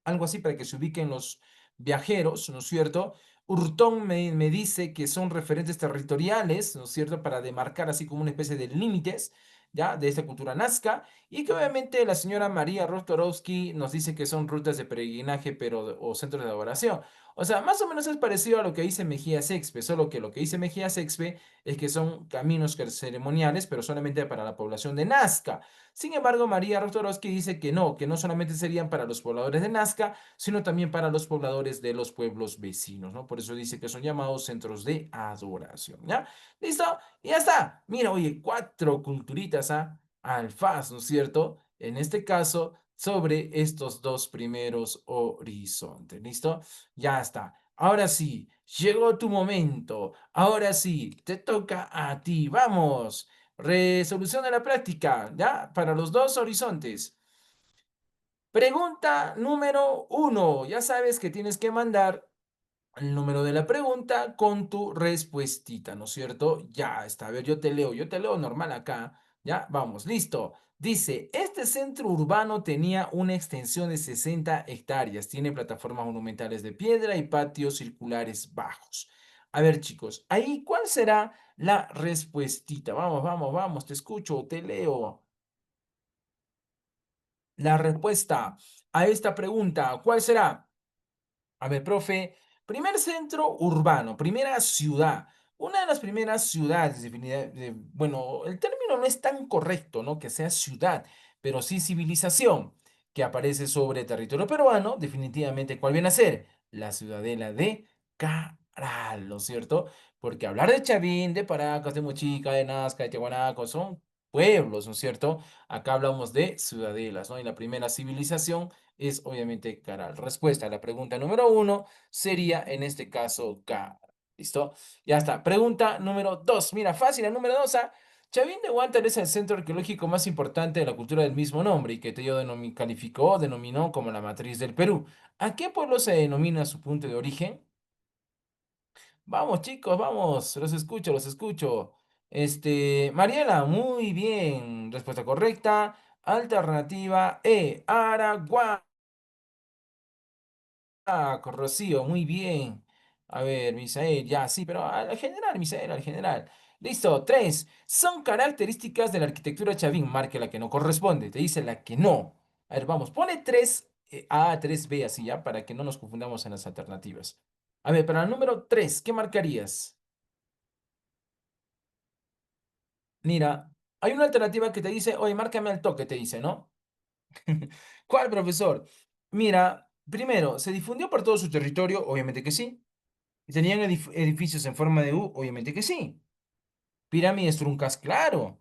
algo así para que se ubiquen los viajeros, ¿no es cierto? Hurtón me dice que son referentes territoriales, ¿no es cierto? Para demarcar así como una especie de límites, ¿ya? De esta cultura nazca. Y que obviamente la señora María Rostorowski nos dice que son rutas de peregrinaje, pero, o centros de adoración. O sea, más o menos es parecido a lo que dice Mejía Sexpe, solo que lo que dice Mejía Sexpe es que son caminos ceremoniales, pero solamente para la población de Nazca. Sin embargo, María Rostorowski dice que no solamente serían para los pobladores de Nazca, sino también para los pobladores de los pueblos vecinos, ¿no? Por eso dice que son llamados centros de adoración, ¿ya? ¿Listo? Y ya está. Mira, oye, cuatro culturitas, ¿ah? Al faz, ¿no es cierto? En este caso, sobre estos dos primeros horizontes, ¿listo? Ya está. Ahora sí, llegó tu momento. Ahora sí, te toca a ti. Vamos. Resolución de la práctica, ¿ya? Para los dos horizontes. Pregunta número uno. Ya sabes que tienes que mandar el número de la pregunta con tu respuestita, ¿no es cierto? Ya está. A ver, yo te leo normal acá. Ya, vamos, listo. Dice, este centro urbano tenía una extensión de 60 hectáreas, tiene plataformas monumentales de piedra y patios circulares bajos. A ver, chicos, ahí, ¿cuál será la respuestita? Vamos, vamos, vamos, te escucho, te leo. La respuesta a esta pregunta, ¿cuál será? A ver, profe, primer centro urbano, primera ciudad. Una de las primeras ciudades, bueno, el término no es tan correcto, ¿no? Que sea ciudad, pero sí civilización, que aparece sobre territorio peruano, definitivamente, ¿cuál viene a ser? La ciudadela de Caral, ¿no es cierto? Porque hablar de Chavín, de Paracas, de Mochica, de Nazca, de Tiahuanaco, son pueblos, ¿no es cierto? Acá hablamos de ciudadelas, ¿no? Y la primera civilización es obviamente Caral. Respuesta a la pregunta número uno sería en este caso Caral. ¿Listo? Ya está. Pregunta número dos. Mira, fácil, la número dos. Chavín de Huántar es el centro arqueológico más importante de la cultura del mismo nombre y que Tello calificó, denominó como la matriz del Perú. ¿A qué pueblo se denomina su punto de origen? Vamos, chicos, vamos. Los escucho, los escucho. Mariela, muy bien. Respuesta correcta. Alternativa E, Aragua. Con Rocío, muy bien. A ver, Misael, ya, sí, pero al general, Misael, al general. Listo, tres. Son características de la arquitectura Chavín. Marque la que no corresponde. Te dice la que no. A ver, vamos, pone tres A, tres B, así ya, para que no nos confundamos en las alternativas. A ver, para el número tres, ¿qué marcarías? Mira, hay una alternativa que te dice, oye, márcame al toque, te dice, ¿no? ¿Cuál, profesor? Mira, primero, ¿se difundió por todo su territorio? Obviamente que sí. ¿Tenían edificios en forma de U? Obviamente que sí. Pirámides truncas, claro.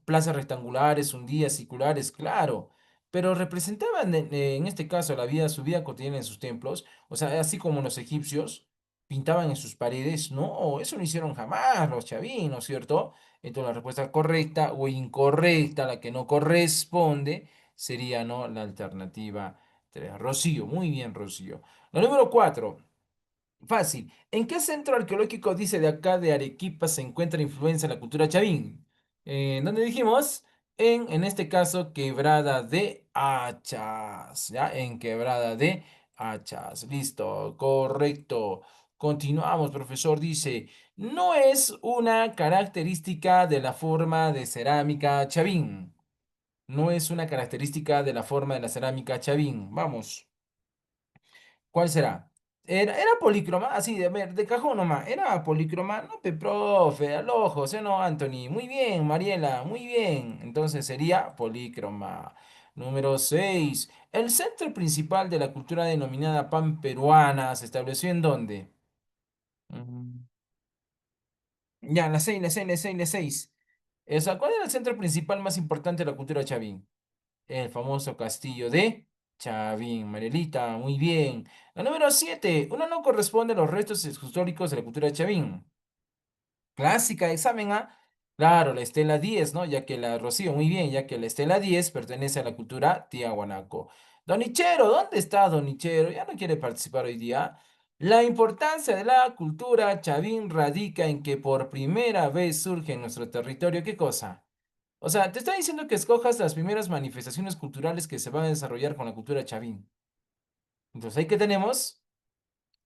Plazas rectangulares, hundidas, circulares, claro. Pero representaban en este caso la vida, su vida cotidiana en sus templos, o sea, así como los egipcios pintaban en sus paredes, no, eso no hicieron jamás los chavinos, ¿cierto? Entonces la respuesta correcta o incorrecta, la que no corresponde, sería, ¿no? La alternativa 3. Rocío, muy bien, Rocío. La número 4. Fácil. ¿En qué centro arqueológico, dice de acá de Arequipa, se encuentra influencia en la cultura chavín? ¿Dónde dijimos? En este caso, Quebrada de Hachas. ¿Ya? En Quebrada de Hachas. Listo, correcto. Continuamos, profesor. Dice, no es una característica de la forma de cerámica chavín. No es una característica de la forma de la cerámica chavín. Vamos. ¿Cuál será? Era polícroma, así de, ver, de cajón nomás. Era polícroma, no, profe, al ojo, ¿sí o no, Anthony? Muy bien, Mariela, muy bien. Entonces sería polícroma. Número 6. El centro principal de la cultura denominada pan peruana se estableció ¿en dónde? Mm, Ya, la 6, la 6, la 6, la 6. O sea, ¿cuál era el centro principal más importante de la cultura chavín? El famoso castillo de Chavín, Marielita, muy bien. La número 7. Uno no corresponde a los restos históricos de la cultura de Chavín. Clásica, examen A. Claro, la estela 10, ¿no? Ya que la Rocío, muy bien, ya que la estela 10 pertenece a la cultura tiahuanaco. Don Ichero, ¿dónde está Don Ichero? Ya no quiere participar hoy día. La importancia de la cultura Chavín radica en que por primera vez surge en nuestro territorio, ¿qué cosa? O sea, te está diciendo que escojas las primeras manifestaciones culturales que se van a desarrollar con la cultura chavín. Entonces, ahí que tenemos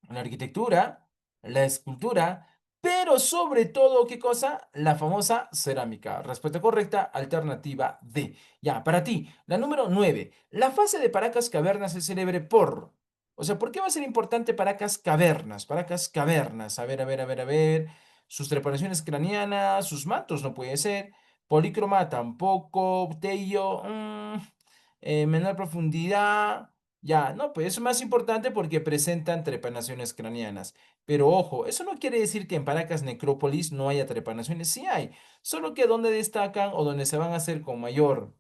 la arquitectura, la escultura, pero sobre todo, ¿qué cosa? La famosa cerámica. Respuesta correcta, alternativa D. Ya, para ti, la número 9. La fase de Paracas Cavernas es célebre por... O sea, ¿por qué va a ser importante Paracas Cavernas? Paracas Cavernas. A ver, a ver, a ver, a ver. Sus trepanaciones craneanas, sus mantos no puede ser. Polícroma tampoco. Tello, menor profundidad. Ya, no, pues es más importante porque presentan trepanaciones craneanas. Pero ojo, eso no quiere decir que en Paracas Necrópolis no haya trepanaciones, sí hay, solo que donde destacan o donde se van a hacer con mayor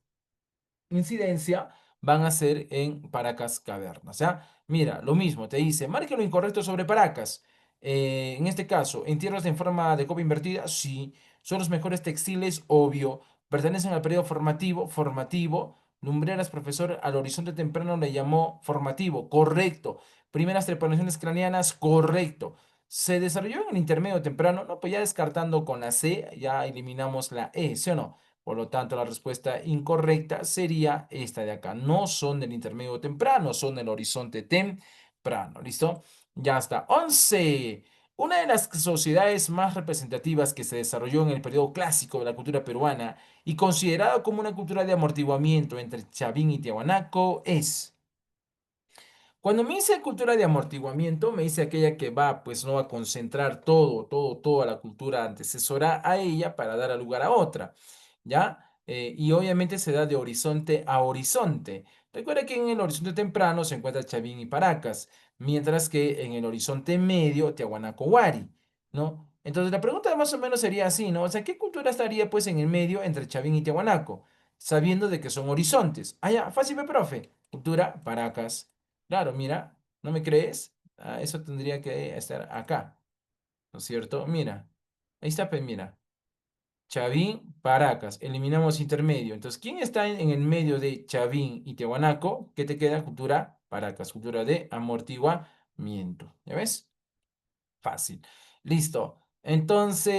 incidencia van a ser en Paracas Cavernas. ¿Ya? Mira, lo mismo, te dice, marque lo incorrecto sobre Paracas. En este caso, entierros en forma de copa invertida, sí. Son los mejores textiles, obvio. Pertenecen al periodo formativo, formativo. Lumbreras, profesor, al horizonte temprano le llamó formativo, correcto. Primeras trepanaciones craneanas, correcto. ¿Se desarrolló en el intermedio temprano? No, pues ya descartando con la C, ya eliminamos la E, ¿sí o no? Por lo tanto, la respuesta incorrecta sería esta de acá. No son del intermedio temprano, son del horizonte temprano. ¿Listo? Ya está. 11. Una de las sociedades más representativas que se desarrolló en el periodo clásico de la cultura peruana y considerada como una cultura de amortiguamiento entre Chavín y Tiahuanaco es. Cuando me dice cultura de amortiguamiento, me dice aquella que va, pues, no a concentrar toda la cultura antecesora a ella para dar lugar a otra, ¿ya? Y obviamente se da de horizonte a horizonte. Recuerda que en el horizonte temprano se encuentra Chavín y Paracas, mientras que en el horizonte medio, Tiahuanaco, Huari, ¿no? Entonces la pregunta más o menos sería así, ¿no? O sea, ¿qué cultura estaría, pues, en el medio entre Chavín y Tiahuanaco? Sabiendo de que son horizontes. Ah, ya, fácil, pe, profe. Cultura, Paracas. Claro, mira, ¿no me crees? Ah, eso tendría que estar acá, ¿no es cierto? Mira, ahí está, pues mira. Chavín, Paracas, eliminamos intermedio. Entonces, ¿quién está en el medio de Chavín y Tiahuanaco? ¿Qué te queda? Cultura, Paracas, cultura de amortiguamiento. ¿Ya ves? Fácil. Listo. Entonces,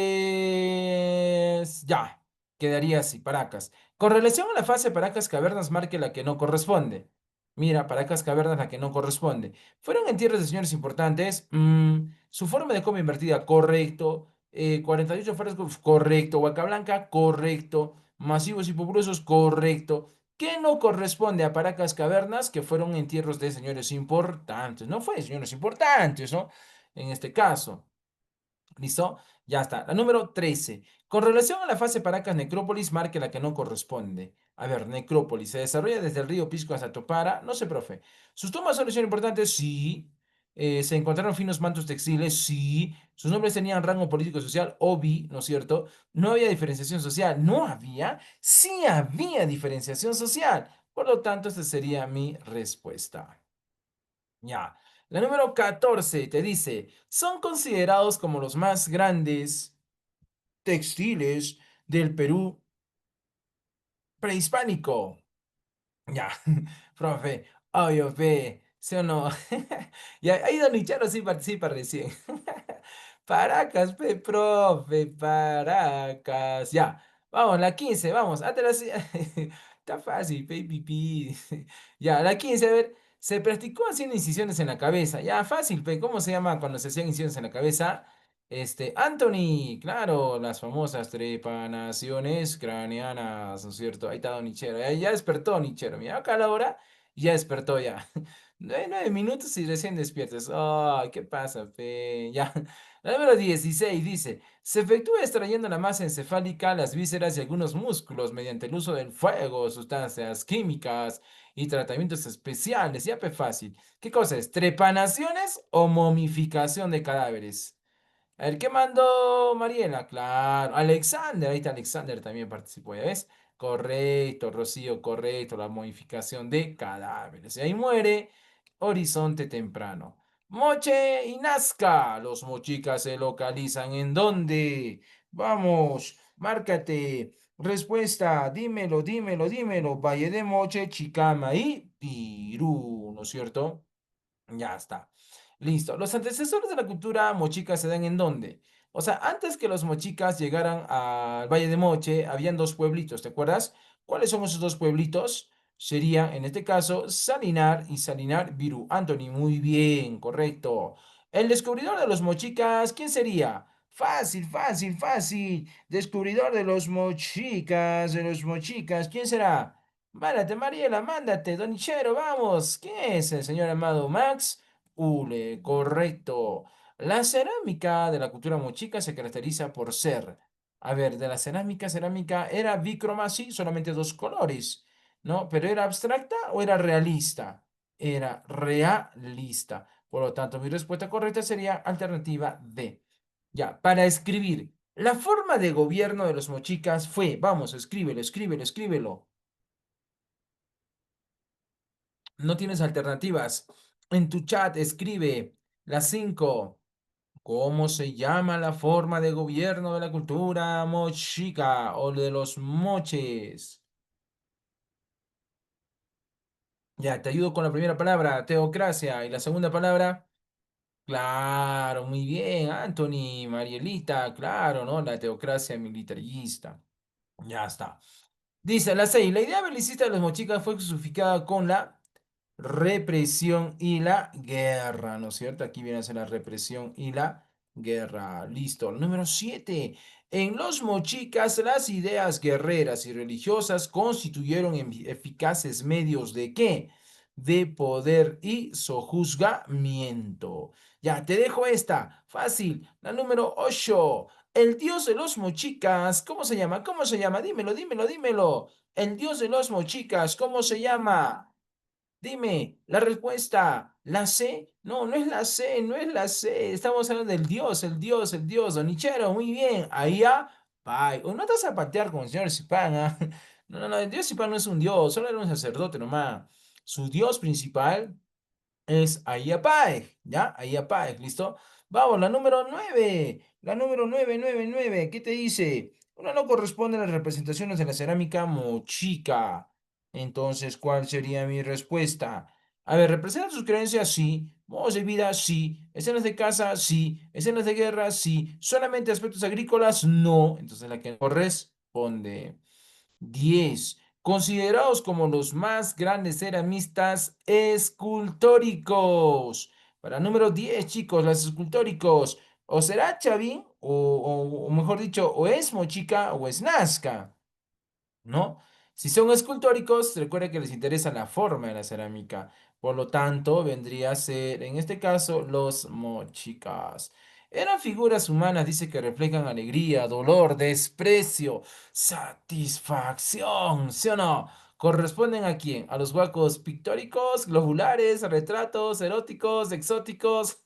ya, quedaría así, Paracas. Con relación a la fase Paracas Cavernas, marque la que no corresponde. Mira, Paracas Cavernas, la que no corresponde. ¿Fueron entierros de señores importantes? Su forma de coma invertida, correcto. 48 frescos, correcto. Huaca Blanca, correcto. Masivos y populosos, correcto. ¿Qué no corresponde a Paracas Cavernas? Que fueron entierros de señores importantes. No fue de señores importantes, ¿no? En este caso. ¿Listo? Ya está. La número 13. Con relación a la fase Paracas Necrópolis, marque la que no corresponde. A ver, Necrópolis se desarrolla desde el río Pisco hasta Topara. No sé, profe. ¿Sus tomas son importantes? Sí. ¿Se encontraron finos mantos textiles? Sí. ¿Sus nombres tenían rango político y social? Obvi, ¿no es cierto? ¿No había diferenciación social? ¿No había? Sí había diferenciación social. Por lo tanto, esta sería mi respuesta. Ya. La número 14 te dice, son considerados como los más grandes textiles del Perú prehispánico. Ya, profe, obvio, fe, ¿sí o no? Ya, ahí Don Hicharo sí participa recién. Paracas, pe, profe, Paracas. Ya, vamos, la 15 vamos, hazte la... Está fácil, pe, pipí. Ya, la 15 a ver, se practicó haciendo incisiones en la cabeza. Ya, fácil, pe, ¿cómo se llama cuando se hacían incisiones en la cabeza? Anthony, claro, las famosas trepanaciones craneanas, ¿no es cierto? Ahí está Don Nichero, ya despertó Nichero, mira, acá a la hora, ya despertó ya. 9 minutos y recién despiertas. Ay, ¿qué pasa, fe? Ya. La número 16 dice, se efectúa extrayendo la masa encefálica, las vísceras y algunos músculos mediante el uso del fuego, sustancias químicas y tratamientos especiales. Ya, pe, fácil. ¿Qué cosa es? ¿Trepanaciones o momificación de cadáveres? A ver, ¿qué mandó Mariela? Claro, Alexander, ahí está Alexander también participó, ¿ya ves? Correcto, Rocío, correcto, la modificación de cadáveres. Y ahí muere Horizonte Temprano. Moche y Nazca, los mochicas se localizan ¿en dónde? Vamos, márcate. Respuesta, dímelo, dímelo, dímelo. Valle de Moche, Chicama y Pirú, ¿no es cierto? Ya está. Listo. Los antecesores de la cultura mochica se dan ¿en dónde? O sea, antes que los mochicas llegaran al Valle de Moche, habían dos pueblitos, ¿te acuerdas? ¿Cuáles son esos dos pueblitos? Serían, en este caso, Salinar y Salinar Virú. Anthony, muy bien, correcto. El descubridor de los mochicas, ¿quién sería? Fácil, fácil, fácil. Descubridor de los mochicas, ¿quién será? Mándate, Mariela, mándate, Donichero, vamos. ¿Quién es el señor amado Max? Ule, correcto. La cerámica de la cultura mochica se caracteriza por ser, a ver, de la cerámica era bicroma, sí, solamente dos colores, ¿no? Pero ¿era abstracta o era realista? Era realista. Por lo tanto, mi respuesta correcta sería alternativa D. Ya, para escribir, la forma de gobierno de los mochicas fue, vamos, escríbelo, escríbelo, escríbelo. No tienes alternativas. En tu chat escribe las 5. ¿Cómo se llama la forma de gobierno de la cultura mochica o de los moches? Ya, te ayudo con la primera palabra, teocracia. Y la segunda palabra, claro, muy bien, Anthony, Marielita, claro, ¿no? La teocracia militarista. Ya está. Dice la 6. La idea belicista de los mochicas fue justificada con la represión y la guerra, ¿no es cierto? Aquí viene a ser la represión y la guerra. Listo. Número 7. En los mochicas, las ideas guerreras y religiosas constituyeron eficaces medios de ¿qué? De poder y sojuzgamiento. Ya, te dejo esta. Fácil. La número 8. El dios de los mochicas, ¿cómo se llama? ¿Cómo se llama? Dímelo, dímelo, dímelo. El dios de los mochicas, ¿cómo se llama? Dime, la respuesta, ¿la C? No, no es la C, no es la C. Estamos hablando del Dios, el Dios, el Dios. Donichero, muy bien. Ahí ya, bye. O no te vas a patear con el señor Zipán, ¿ah? No, no, no, el Dios Zipán no es un Dios, solo era un sacerdote nomás. Su Dios principal es Ayapae, ¿ya? Ayapae, ¿listo? Vamos, la número 9, la número 999, ¿qué te dice? Una no corresponde a las representaciones de la cerámica mochica. Entonces, ¿cuál sería mi respuesta? A ver, ¿representa sus creencias? Sí. Modos de vida, sí. Escenas de casa, sí. Escenas de guerra, sí. Solamente aspectos agrícolas, no. Entonces, la que corresponde. 10. Considerados como los más grandes ceramistas escultóricos. Para número 10, chicos, los escultóricos. O será Chavín, o mejor dicho, o es Mochica o es Nazca. ¿No? Si son escultóricos, recuerda que les interesa la forma de la cerámica. Por lo tanto, vendría a ser, en este caso, los mochicas. Eran figuras humanas, dice que reflejan alegría, dolor, desprecio, satisfacción, ¿sí o no? ¿Corresponden a quién? ¿A los huacos pictóricos, globulares, retratos, eróticos, exóticos?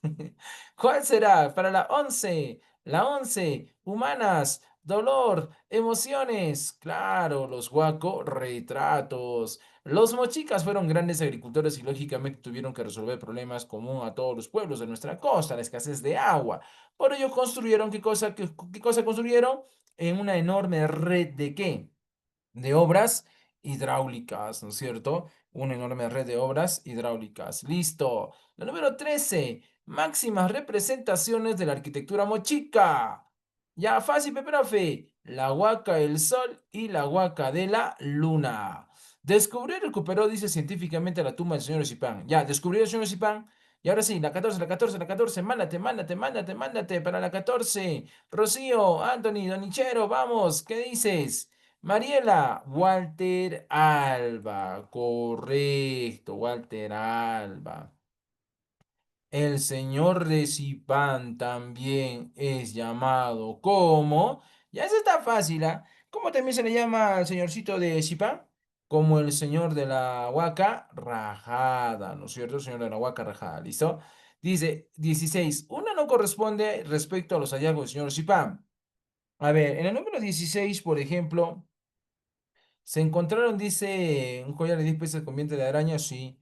¿Cuál será? Para la 11, la 11, humanas. Dolor, emociones, claro, los guaco retratos. Los mochicas fueron grandes agricultores y lógicamente tuvieron que resolver problemas común a todos los pueblos de nuestra costa, la escasez de agua. Por ello construyeron, ¿qué cosa construyeron? En una enorme red de ¿qué? De obras hidráulicas, ¿no es cierto? Una enorme red de obras hidráulicas. Listo. La número 13. Máximas representaciones de la arquitectura mochica. Ya, fácil, profe. La huaca del sol y la huaca de la luna. Descubrió y recuperó, dice científicamente, la tumba del señor Zipán. Ya, descubrió el señor Zipán. Y ahora sí, la 14, la 14, la 14. Mándate, mándate, mándate, mándate para la 14. Rocío, Anthony, Donichero, vamos. ¿Qué dices? Mariela, Walter Alba, correcto, Walter Alba. El señor de Zipán también es llamado como, ya eso está fácil, ¿ah? ¿Cómo también se le llama al señorcito de Zipán? Como el señor de la Huaca Rajada, ¿no es cierto? El señor de la Huaca Rajada, ¿listo? Dice 16, una no corresponde respecto a los hallazgos del señor Zipán. A ver, en el número 16, por ejemplo. Se encontraron, dice, un collar de 10 piezas con diente de araña, sí.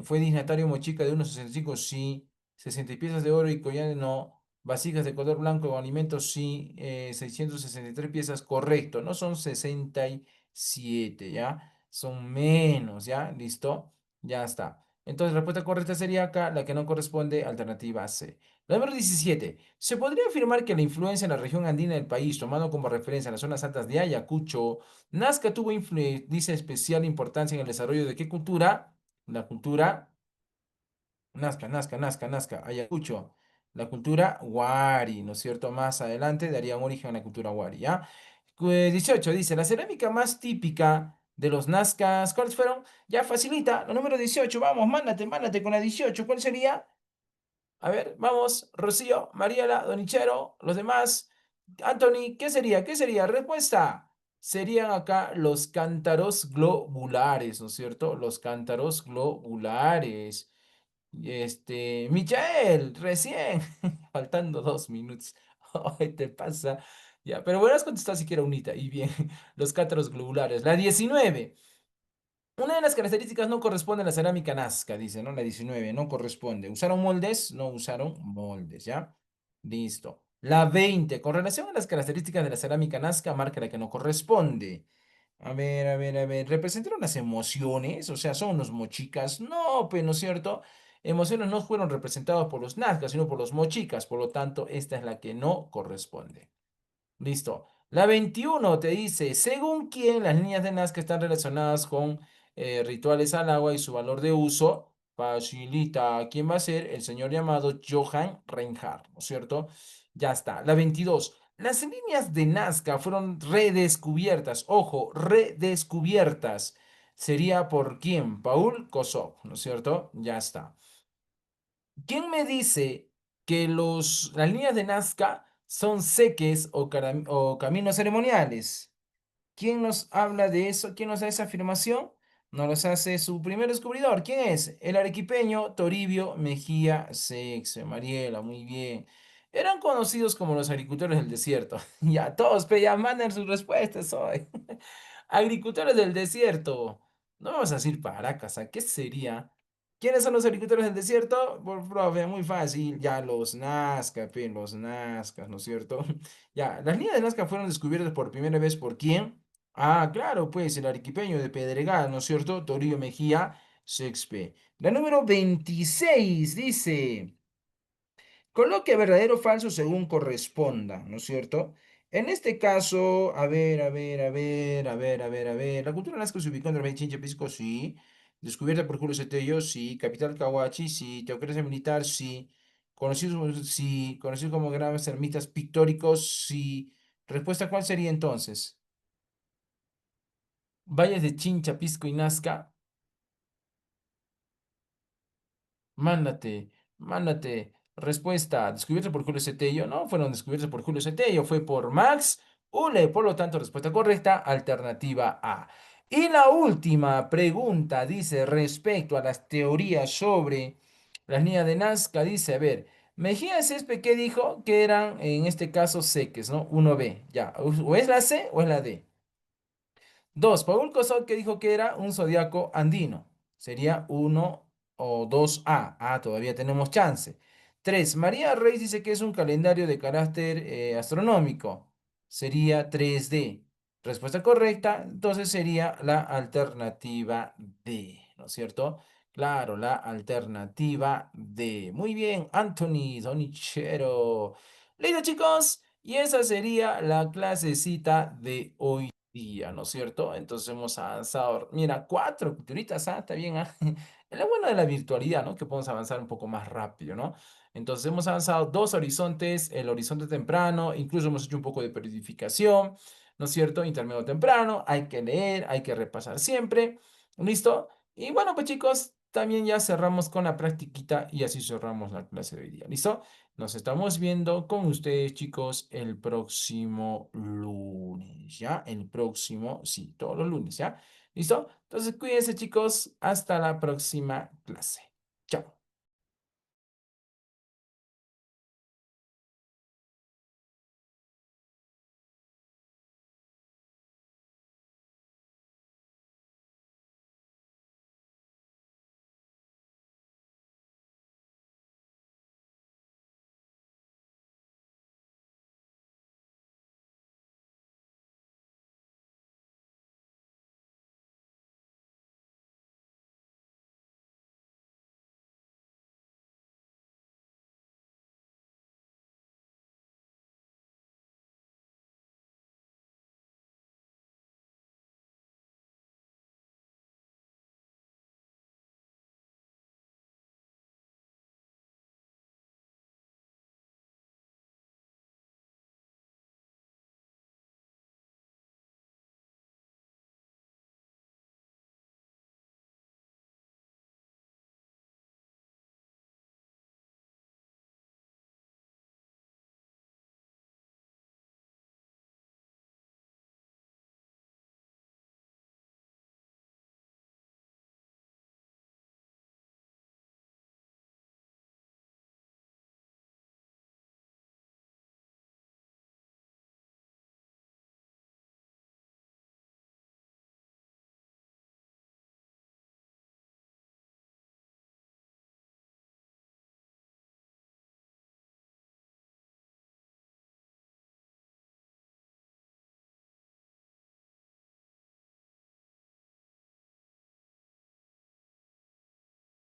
Fue dignatario mochica de 1,65, sí. 60 piezas de oro y collares, no. Vasijas de color blanco con alimentos, sí. 663 piezas, correcto. No son 67, ¿ya? Son menos, ¿ya? ¿Listo? Ya está. Entonces, la respuesta correcta sería acá, la que no corresponde, alternativa C. La número 17. Se podría afirmar que la influencia en la región andina del país, tomando como referencia las zonas altas de Ayacucho, Nazca tuvo dice especial importancia en el desarrollo de qué cultura? La cultura Nazca, Ayacucho. La cultura Wari, ¿no es cierto? Más adelante darían origen a la cultura Wari, ¿ya? 18 dice, la cerámica más típica de los Nazcas, ¿cuáles fueron? Ya facilita, la número 18, vamos, mándate, mándate con la 18, ¿cuál sería? A ver, vamos, Rocío, Mariela, Donichero, los demás. Anthony, ¿qué sería? ¿Qué sería? Respuesta. Serían acá los cántaros globulares, ¿no es cierto? Los cántaros globulares. Michael, recién, faltando 2 minutos. Ay, te pasa. Ya, pero bueno, has contestado siquiera unita. Y bien, los cántaros globulares. La 19. Una de las características no corresponde a la cerámica Nazca, dice, ¿no? La 19 no corresponde. ¿Usaron moldes? No usaron moldes, ¿ya? Listo. La 20 con relación a las características de la cerámica Nazca, marca la que no corresponde. A ver, a ver, a ver. ¿Representaron las emociones? O sea, ¿son unos mochicas? No, pues, ¿no es cierto? Emociones no fueron representadas por los Nazca, sino por los mochicas. Por lo tanto, esta es la que no corresponde. Listo. La 21 te dice, según quién las líneas de Nazca están relacionadas con rituales al agua y su valor de uso, facilita. ¿Quién va a ser? El señor llamado Johann Reinhardt, ¿no es cierto? Ya está. La 22. Las líneas de Nazca fueron redescubiertas. Ojo, redescubiertas. ¿Sería por quién? Paul Kosov, ¿no es cierto? Ya está. ¿Quién me dice que las líneas de Nazca son seques o caminos ceremoniales? ¿Quién nos habla de eso? ¿Quién nos da esa afirmación? Nos los hace su primer descubridor. ¿Quién es? El arequipeño Toribio Mejía Sexto. Mariela, muy bien. Eran conocidos como los agricultores del desierto. Ya todos, ya manden sus respuestas hoy. Agricultores del desierto. No vamos a decir Paracas, ¿a qué sería? ¿Quiénes son los agricultores del desierto? Por profe, muy fácil. Ya los Nazca, los Nazcas, ¿no es cierto? Ya, las líneas de Nazca fueron descubiertas por primera vez ¿por quién? Ah, claro, pues el arequipeño de Pedregal, ¿no es cierto? Toribio Mejía Sexpe. La número 26 dice. Coloque verdadero o falso según corresponda, ¿no es cierto? En este caso, a ver, a ver, a ver, a ver, a ver, a ver. La cultura nazca se ubicó en el Valle Chincha Pisco, sí. Descubierta por Julio Cetello, sí. Capital Cahuachi, sí. Teocracia militar, sí. Conocidos, sí. Conocidos como grandes ermitas pictóricos, sí. Respuesta, ¿cuál sería entonces? Valles de Chincha, Pisco y Nazca. Mándate, mándate. Respuesta, descubierto por Julio Cetello. No fueron descubiertos por Julio Cetello, fue por Max Ule. Por lo tanto, respuesta correcta, alternativa A. Y la última pregunta dice respecto a las teorías sobre las líneas de Nazca. Dice, a ver, Mejía Céspedes, ¿qué dijo? Que eran, en este caso, seques, ¿no? Uno b ya. O es la C o es la D. Dos, Paul Kosok que dijo que era un zodiaco andino. Sería uno o 2A. Ah, todavía tenemos chance. Tres, María Reis dice que es un calendario de carácter astronómico. Sería 3D. Respuesta correcta, entonces sería la alternativa D, ¿no es cierto? Claro, la alternativa D. Muy bien, Anthony Donichero. Listo, chicos, y esa sería la clasecita de hoy día, ¿no es cierto? Entonces hemos avanzado, mira, cuatro culturitas, ah, está bien, ah. Es lo bueno de la virtualidad, ¿no? Que podemos avanzar un poco más rápido, ¿no? Entonces hemos avanzado dos horizontes, el horizonte temprano, incluso hemos hecho un poco de periodificación, ¿no es cierto? Intermedio temprano, hay que leer, hay que repasar siempre, ¿listo? Y bueno, pues chicos, también ya cerramos con la practiquita y así cerramos la clase de hoy día, ¿listo? Nos estamos viendo con ustedes, chicos, el próximo lunes, ¿ya? El próximo, sí, todos los lunes, ¿ya? ¿Listo? Entonces, cuídense, chicos. Hasta la próxima clase.